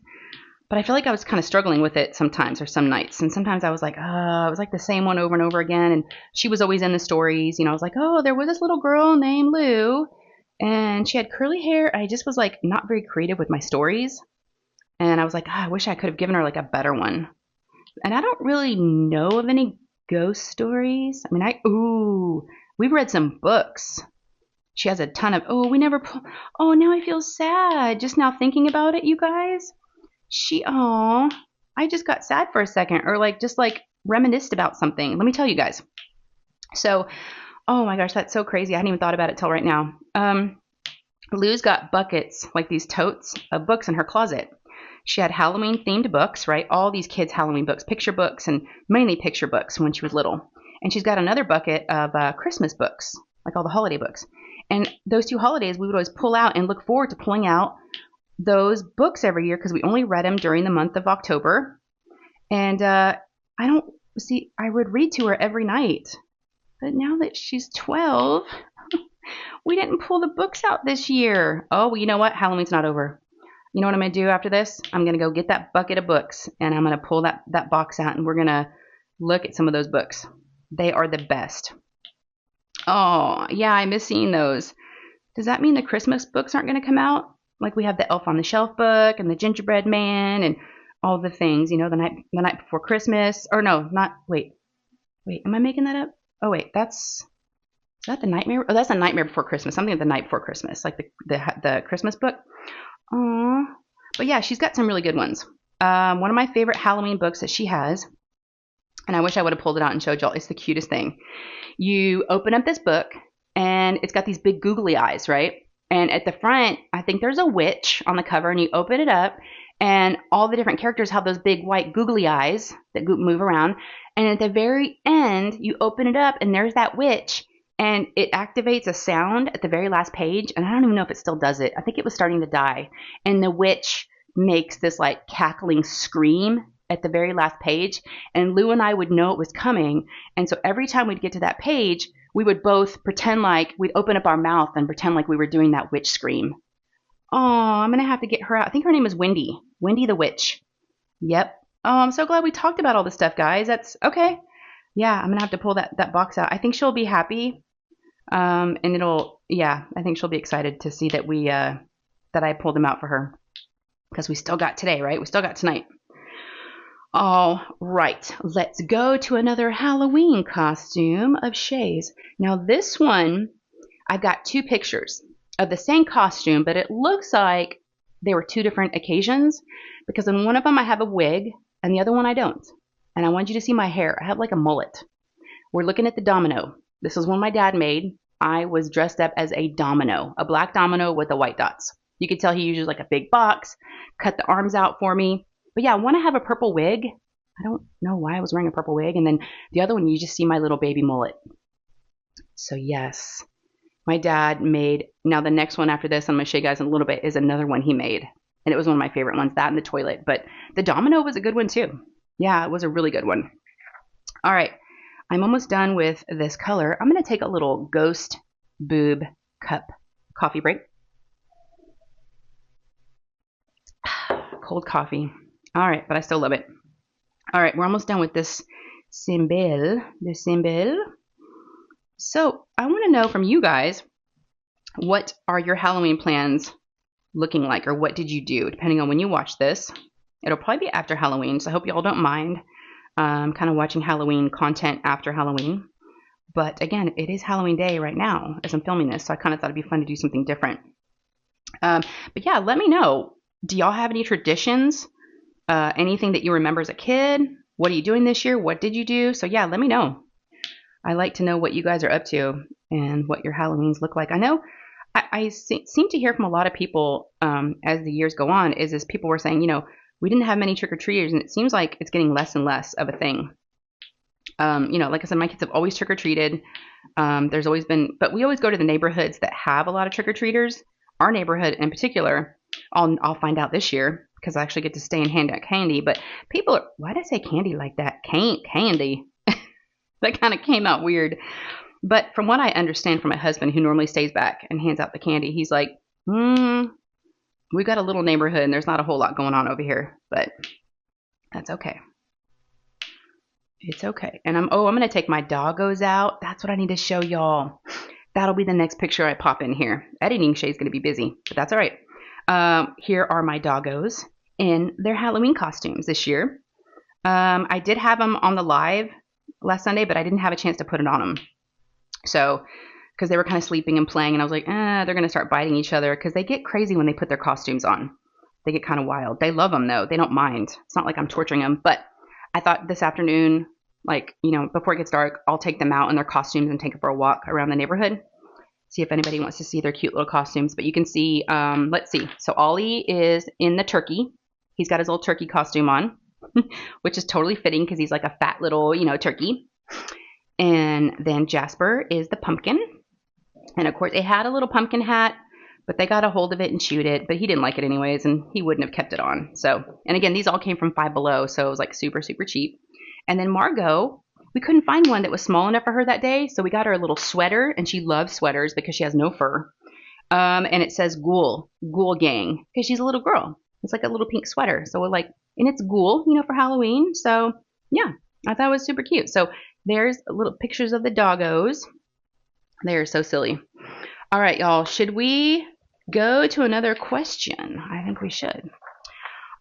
but I feel like I was kind of struggling with it sometimes or some nights, and sometimes I was like, it was like the same one over and over again, and she was always in the stories. I was like, oh, there was this little girl named Lou, and she had curly hair. I just was like not very creative with my stories, and I was like, I wish I could have given her like a better one, and I don't really know of any ghost stories. I mean, we've read some books. She has a ton of, now I feel sad. Just now thinking about it, you guys. I just got sad for a second or just reminisced about something. Let me tell you guys. So, oh my gosh, that's so crazy. I hadn't even thought about it till right now. Lou's got buckets, like these totes of books in her closet. She had Halloween themed books, right? All these kids' Halloween books, picture books, and mainly picture books when she was little. And she's got another bucket of Christmas books, like all the holiday books. And those two holidays, we would always pull out and look forward to pulling out those books every year because we only read them during the month of October. And I would read to her every night. But now that she's 12, we didn't pull the books out this year. Oh, well, you know what? Halloween's not over. You know what I'm going to do after this? I'm going to go get that bucket of books, and I'm going to pull that box out, and we're going to look at some of those books. They are the best. Oh, yeah, I miss seeing those. Does that mean the Christmas books aren't going to come out? Like we have the Elf on the Shelf book and the Gingerbread Man and all the things, the night before Christmas. Or no, not, wait, am I making that up? Oh, wait, is that the Nightmare? Oh, that's a Nightmare Before Christmas. Something of the Night Before Christmas, like the Christmas book. Aww. But yeah, she's got some really good ones. One of my favorite Halloween books that she has, and I wish I would have pulled it out and showed y'all, it's the cutest thing. You open up this book, and it's got these big googly eyes, right? And at the front, I think there's a witch on the cover, and you open it up, and all the different characters have those big white googly eyes that move around. And at the very end, you open it up, and there's that witch, and it activates a sound at the very last page, and I don't even know if it still does it. I think it was starting to die. And the witch makes this like cackling scream at the very last page, and Lou and I would know it was coming. And so every time we'd get to that page, we would both pretend like we'd open up our mouth and pretend like we were doing that witch scream. Oh, I'm going to have to get her out. I think her name is Wendy. Wendy the Witch. Yep. Oh, I'm so glad we talked about all this stuff, guys. That's okay. Yeah, I'm going to have to pull that box out. I think she'll be happy. And I think she'll be excited to see that that I pulled them out for her. Because we still got today, right? We still got tonight. All right, let's go to another Halloween costume of Shay's. Now this one, I've got two pictures of the same costume, but it looks like they were two different occasions because in one of them I have a wig and the other one I don't. And I want you to see my hair. I have like a mullet. We're looking at the domino. This was one my dad made. I was dressed up as a domino, a black domino with the white dots. You could tell he uses like a big box, cut the arms out for me. But yeah, I want to have a purple wig. I don't know why I was wearing a purple wig. And then the other one, you just see my little baby mullet. So yes, my dad made, now the next one after this, I'm going to show you guys in a little bit, is another one he made. And it was one of my favorite ones, that and the toilet. But the domino was a good one too. Yeah, it was a really good one. All right, I'm almost done with this color. I'm going to take a little ghost boob cup coffee break. Cold coffee. All right, but I still love it. All right, we're almost done with this symbol. So I want to know from you guys, what are your Halloween plans looking like, or what did you do? Depending on when you watch this, it'll probably be after Halloween, so I hope y'all don't mind kind of watching Halloween content after Halloween. But again, it is Halloween day right now as I'm filming this, so I kind of thought it'd be fun to do something different. But yeah, let me know. Do y'all have any traditions? Anything that you remember as a kid? What are you doing this year? What did you do? So yeah, let me know. I like to know what you guys are up to and what your Halloweens look like. I know I seem to hear from a lot of people as the years go on is people were saying, we didn't have many trick-or-treaters, and it seems like it's getting less and less of a thing. Like I said, my kids have always trick-or-treated. There's always been, but we always go to the neighborhoods that have a lot of trick-or-treaters. Our neighborhood in particular, I'll find out this year because I actually get to stay and hand out candy. But people are, why did I say candy like that? Candy. That kind of came out weird. But from what I understand from my husband, who normally stays back and hands out the candy, he's like, we got a little neighborhood and there's not a whole lot going on over here, but that's okay. It's okay. And I'm going to take my doggos out. That's what I need to show y'all. That'll be the next picture I pop in here. Editing Shay's going to be busy, but that's all right. Here are my doggos in their Halloween costumes this year. I did have them on the live last Sunday, but I didn't have a chance to put it on them. So, because they were kind of sleeping and playing, and I was like, they're going to start biting each other because they get crazy when they put their costumes on. They get kind of wild. They love them, though. They don't mind. It's not like I'm torturing them. But I thought this afternoon, before it gets dark, I'll take them out in their costumes and take them for a walk around the neighborhood. See if anybody wants to see their cute little costumes. But you can see, let's see. So Ollie is in the turkey. He's got his little turkey costume on, which is totally fitting because he's like a fat little, turkey. And then Jasper is the pumpkin. And of course, it had a little pumpkin hat, but they got a hold of it and chewed it. But he didn't like it anyways, and he wouldn't have kept it on. So, and again, these all came from Five Below, so it was like super, super cheap. And then Margot, we couldn't find one that was small enough for her that day, so we got her a little sweater, and she loves sweaters because she has no fur. And it says Ghoul Gang, because she's a little girl. It's like a little pink sweater. So we're like, and it's Ghoul, for Halloween. So yeah, I thought it was super cute. So there's little pictures of the doggos. They're so silly. All right, y'all. Should we go to another question? I think we should.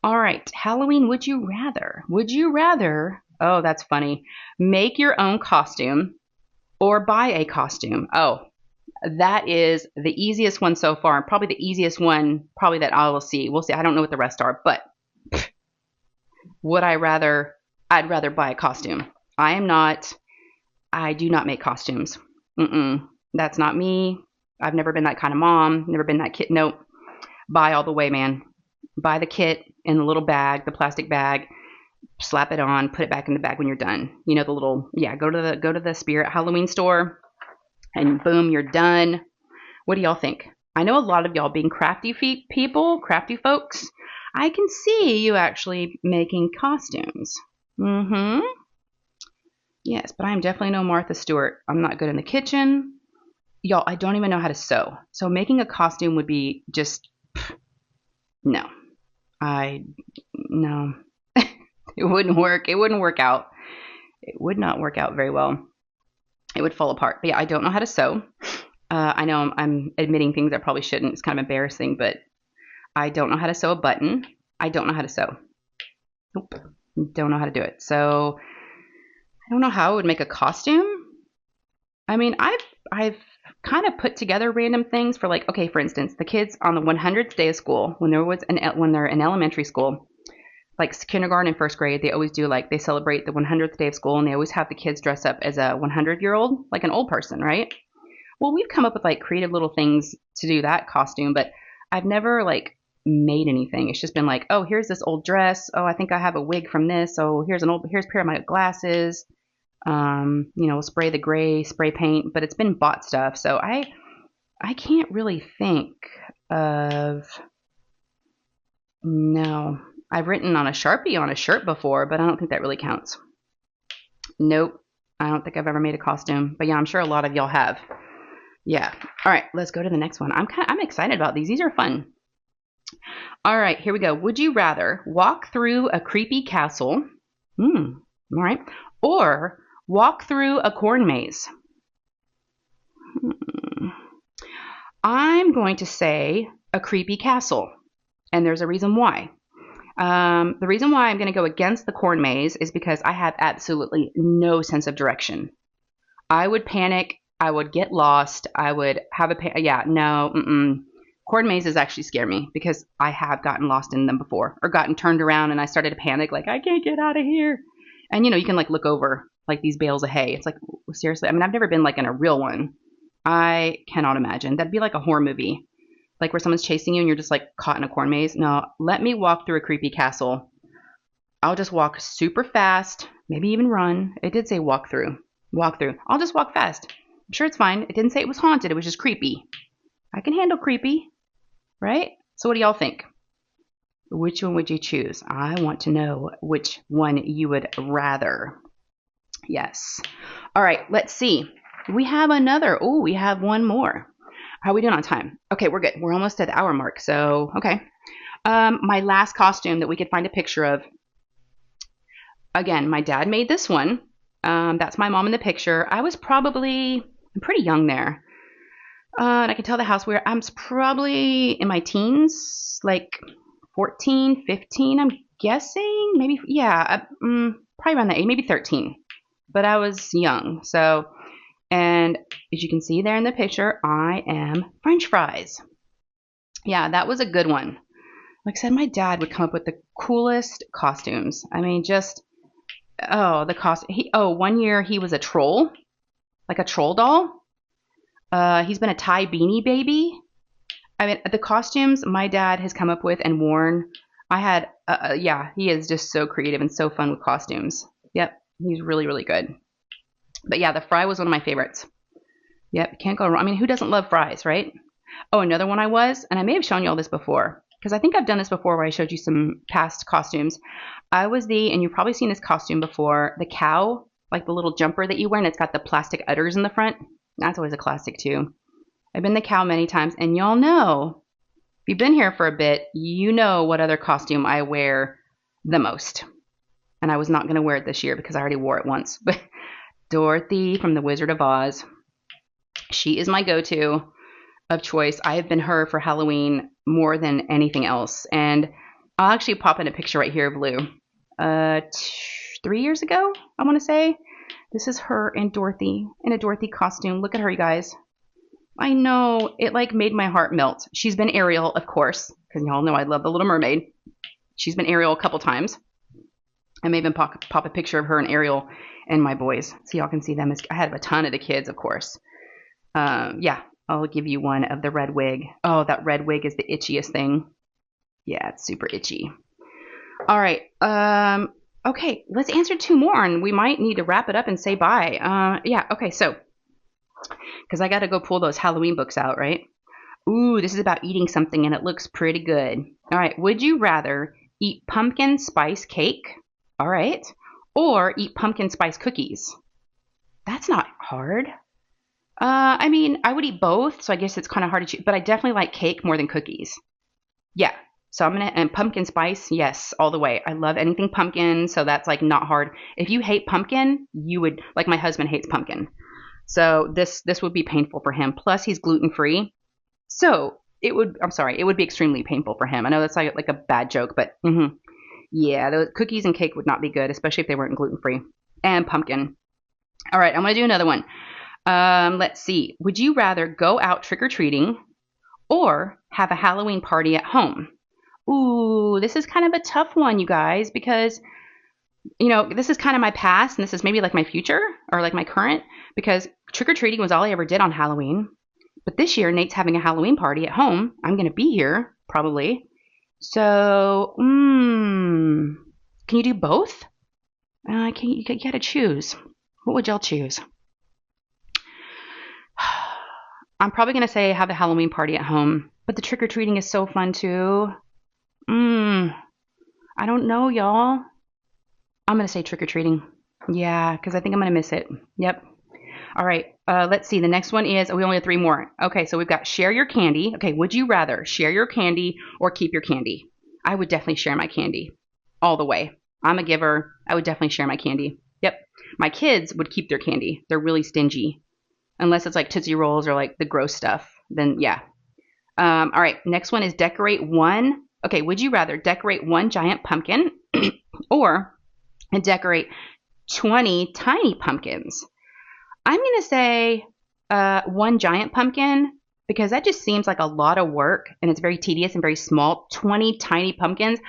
All right. Halloween, would you rather? Would you rather, oh, that's funny, make your own costume or buy a costume? Oh, that is the easiest one so far. Probably the easiest one that I will see. We'll see. I don't know what the rest are, but I'd rather buy a costume. I do not make costumes. That's not me. I've never been that kind of mom. Never been that kid. Nope. Buy all the way, man. Buy the kit in the little bag, the plastic bag. Slap it on. Put it back in the bag when you're done. The little, go to the Spirit Halloween store, and boom, you're done. What do y'all think? I know a lot of y'all being crafty crafty folks. I can see you actually making costumes. Yes, but I'm definitely no Martha Stewart. I'm not good in the kitchen. Y'all, I don't even know how to sew. So making a costume would be just, no. No. It wouldn't work. It wouldn't work out. It would not work out very well. It would fall apart. But yeah, I don't know how to sew. I know I'm admitting things I probably shouldn't. It's kind of embarrassing, but I don't know how to sew a button. I don't know how to sew. Nope. Don't know how to do it. So I don't know how I would make a costume. I mean, I've kind of put together random things for for instance, the kids on the 100th day of school, when they're in elementary school, like kindergarten and first grade, they always do they celebrate the 100th day of school, and they always have the kids dress up as a 100-year-old, like an old person, right? Well, we've come up with creative little things to do that costume, but I've never made anything. It's just been like, oh, here's this old dress. Oh, I think I have a wig from this. Oh, here's a pair of my glasses. Spray the gray, spray paint, but it's been bought stuff. So I can't really think of, no. I've written on a Sharpie on a shirt before, but I don't think that really counts. Nope. I don't think I've ever made a costume, but yeah, I'm sure a lot of y'all have. Yeah. All right, let's go to the next one. I'm excited about these. These are fun. All right, here we go. Would you rather walk through a creepy castle? All right. Or walk through a corn maze? I'm going to say a creepy castle, and there's a reason why. The reason why I'm going to go against the corn maze is because I have absolutely no sense of direction. I would panic. I would get lost. I would have corn mazes actually scare me because I have gotten lost in them before or gotten turned around and I started to panic like, I can't get out of here. And, you can like look over like these bales of hay. It's like, seriously? I mean, I've never been like in a real one. I cannot imagine. That'd be like a horror movie. Like where someone's chasing you and you're just like caught in a corn maze. No, let me walk through a creepy castle. I'll just walk super fast, maybe even run. It did say walk through. Walk through. I'll just walk fast. I'm sure it's fine. It didn't say it was haunted. It was just creepy. I can handle creepy, right? So what do y'all think? Which one would you choose? I want to know which one you would rather. Yes. All right, let's see. We have another. Oh, we have one more. How are we doing on time? Okay, we're good. We're almost at the hour mark. So, okay. My last costume that we could find a picture of. Again, my dad made this one. That's my mom in the picture. I was I'm pretty young there. And I can tell the house where I'm probably in my teens, like 14, 15, I'm guessing. Maybe, yeah, probably around that age, maybe 13. But I was young. So, and as you can see there in the picture, I am French fries. Yeah, that was a good one. Like I said, my dad would come up with the coolest costumes. I mean, just, the costume. One year he was a troll, like a troll doll. He's been a Thai beanie baby. I mean, the costumes my dad has come up with and worn, he is just so creative and so fun with costumes. Yep, he's really, really good. But yeah, the fry was one of my favorites. Yep, can't go wrong. I mean, who doesn't love fries, right? Oh, another one and I may have shown you all this before, because I think I've done this before where I showed you some past costumes. I was and you've probably seen this costume before, the cow, like the little jumper that you wear, and it's got the plastic udders in the front. That's always a classic too. I've been the cow many times, and y'all know, if you've been here for a bit, you know what other costume I wear the most. And I was not going to wear it this year because I already wore it once. But Dorothy from The Wizard of Oz. She is my go-to of choice. I have been her for Halloween more than anything else. And I'll actually pop in a picture right here of Lou. 3 years ago, I want to say. This is her and Dorothy in a Dorothy costume. Look at her, you guys. I know, it like made my heart melt. She's been Ariel, of course, because y'all know I love The Little Mermaid. She's been Ariel a couple times. I may even pop a picture of her and Ariel and my boys so y'all can see them. I have a ton of the kids, of course. Yeah, I'll give you one of the red wig. Oh, that red wig is the itchiest thing. Yeah, it's super itchy. All right. Okay, let's answer two more, and we might need to wrap it up and say bye. Yeah, okay, so, because I got to go pull those Halloween books out, right? Ooh, this is about eating something, and it looks pretty good. All right, would you rather eat pumpkin spice cake, all right, or eat pumpkin spice cookies? That's not hard. I mean, I would eat both, so I guess it's kind of hard to choose, but I definitely like cake more than cookies. Yeah. So and pumpkin spice, yes, all the way. I love anything pumpkin, so that's like not hard. If you hate pumpkin, you would, like my husband hates pumpkin. So this would be painful for him. Plus he's gluten-free. So it would be extremely painful for him. I know that's like a bad joke, but yeah, those cookies and cake would not be good, especially if they weren't gluten-free. And pumpkin. All right, I'm going to do another one. Let's see. Would you rather go out trick-or-treating or have a Halloween party at home? Ooh, this is kind of a tough one, you guys, because, this is kind of my past, and this is maybe like my future or like my current, because trick-or-treating was all I ever did on Halloween. But this year, Nate's having a Halloween party at home. I'm going to be here, probably. So, can you do both? You gotta choose. What would y'all choose? I'm probably gonna say have the Halloween party at home, but the trick-or-treating is so fun too. I don't know, y'all. I'm gonna say trick-or-treating. Yeah, because I think I'm gonna miss it. Yep. All right, let's see. The next one is, we only have 3 more. Okay, so we've got share your candy. Okay, would you rather share your candy or keep your candy? I would definitely share my candy all the way. I'm a giver. I would definitely share my candy. Yep. My kids would keep their candy. They're really stingy. Unless it's like Tootsie Rolls or like the gross stuff, then yeah. All right, next one is decorate one. Okay, would you rather decorate one giant pumpkin or decorate 20 tiny pumpkins? I'm going to say one giant pumpkin because that just seems like a lot of work and it's very tedious and very small. 20 tiny pumpkins.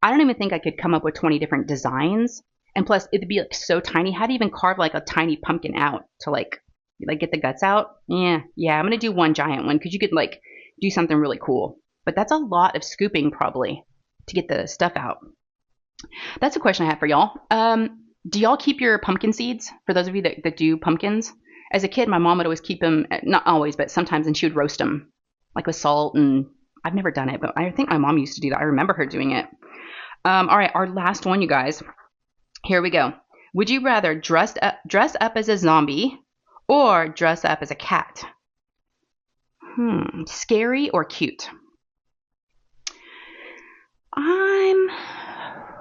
I don't even think I could come up with 20 different designs. And plus, it'd be like so tiny. How do you even carve like a tiny pumpkin out to like get the guts out? Yeah, I'm going to do one giant one because you could like do something really cool. But that's a lot of scooping probably to get the stuff out. That's a question I have for y'all. Do y'all keep your pumpkin seeds? For those of you that do pumpkins, as a kid, my mom would always keep them, not always, but sometimes, and she would roast them, like with salt. And I've never done it, but I think my mom used to do that. I remember her doing it. All right, our last one, you guys. Here we go. Would you rather dress up as a zombie or dress up as a cat? Scary or cute?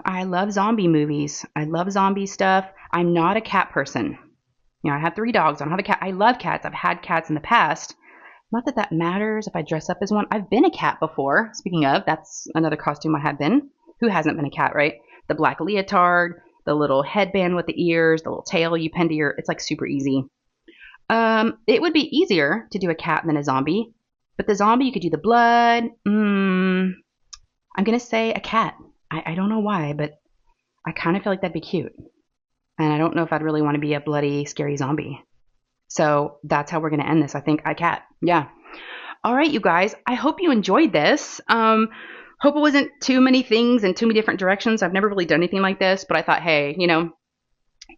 I love zombie movies. I love zombie stuff. I'm not a cat person. You know, I have 3 dogs. I don't have a cat. I love cats. I've had cats in the past. Not that that matters if I dress up as one. I've been a cat before. Speaking of, that's another costume I have been. Who hasn't been a cat, right? The black leotard, the little headband with the ears, the little tail you pin to your... It's like super easy. It would be easier to do a cat than a zombie. But the zombie, you could do the blood. I'm going to say a cat. I don't know why, but I kind of feel like that'd be cute. And I don't know if I'd really want to be a bloody, scary zombie. So that's how we're going to end this. I think a cat. Yeah. All right, you guys. I hope you enjoyed this. Hope it wasn't too many things in too many different directions. I've never really done anything like this, but I thought, hey, you know,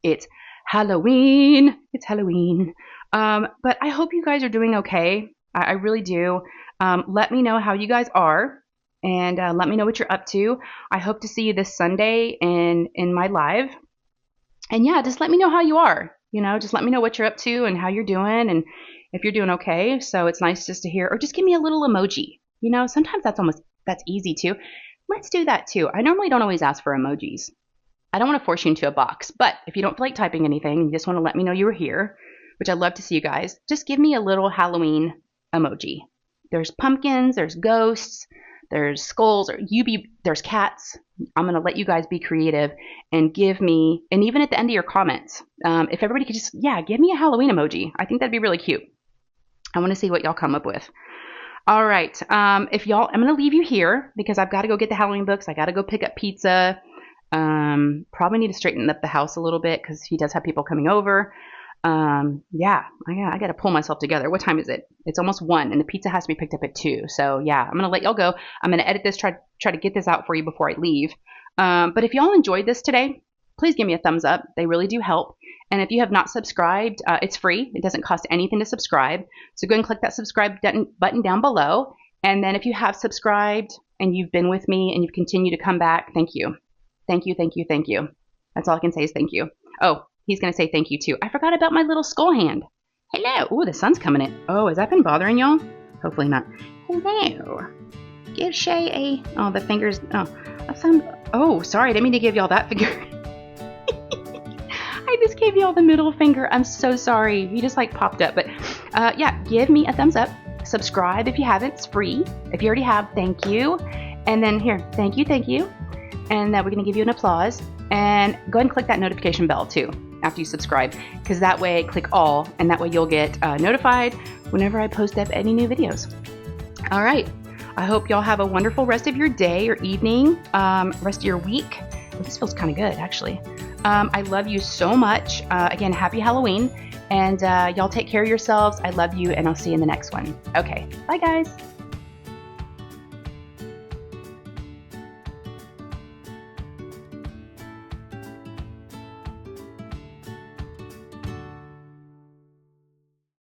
it's Halloween. It's Halloween. But I hope you guys are doing okay. I really do. Let me know how you guys are. And let me know what you're up to. I hope to see you this Sunday in my live. And yeah, just let me know how you are. You know, just let me know what you're up to and how you're doing and if you're doing okay. So it's nice just to hear, or just give me a little emoji. You know, sometimes that's easy too. Let's do that too. I normally don't always ask for emojis. I don't want to force you into a box, but if you don't feel like typing anything, you just want to let me know you were here, which I'd love to see you guys, just give me a little Halloween emoji. There's pumpkins, there's ghosts, there's skulls, or there's cats. I'm going to let you guys be creative and give me, and even at the end of your comments, if everybody could just, give me a Halloween emoji. I think that'd be really cute. I want to see what y'all come up with. All right. I'm going to leave you here because I've got to go get the Halloween books. I got to go pick up pizza. Probably need to straighten up the house a little bit because he does have people coming over. I got to pull myself together. What time is it? It's almost 1 and the pizza has to be picked up at 2. So I'm going to let y'all go. I'm going to edit this, try to get this out for you before I leave. But if y'all enjoyed this today, please give me a thumbs up. They really do help. And if you have not subscribed, it's free. It doesn't cost anything to subscribe. So go ahead and click that subscribe button down below. And then if you have subscribed and you've been with me and you've continued to come back, thank you. Thank you, thank you, thank you. That's all I can say is thank you. Oh, he's going to say thank you too. I forgot about my little skull hand. Hello. Oh, the sun's coming in. Oh, has that been bothering y'all? Hopefully not. Hello. Give Shay the fingers. Oh, sorry. I didn't mean to give y'all that finger. I just gave y'all the middle finger. I'm so sorry. He just like popped up. But give me a thumbs up. Subscribe if you haven't. It's free. If you already have, thank you. And then here, thank you. And we're going to give you an applause. And go ahead and click that notification bell too after you subscribe, because that way click all, and that way you'll get notified whenever I post up any new videos. All right. I hope y'all have a wonderful rest of your day or evening, rest of your week. Well, this feels kind of good, actually. I love you so much. Again, happy Halloween, and y'all take care of yourselves. I love you, and I'll see you in the next one. Okay. Bye, guys.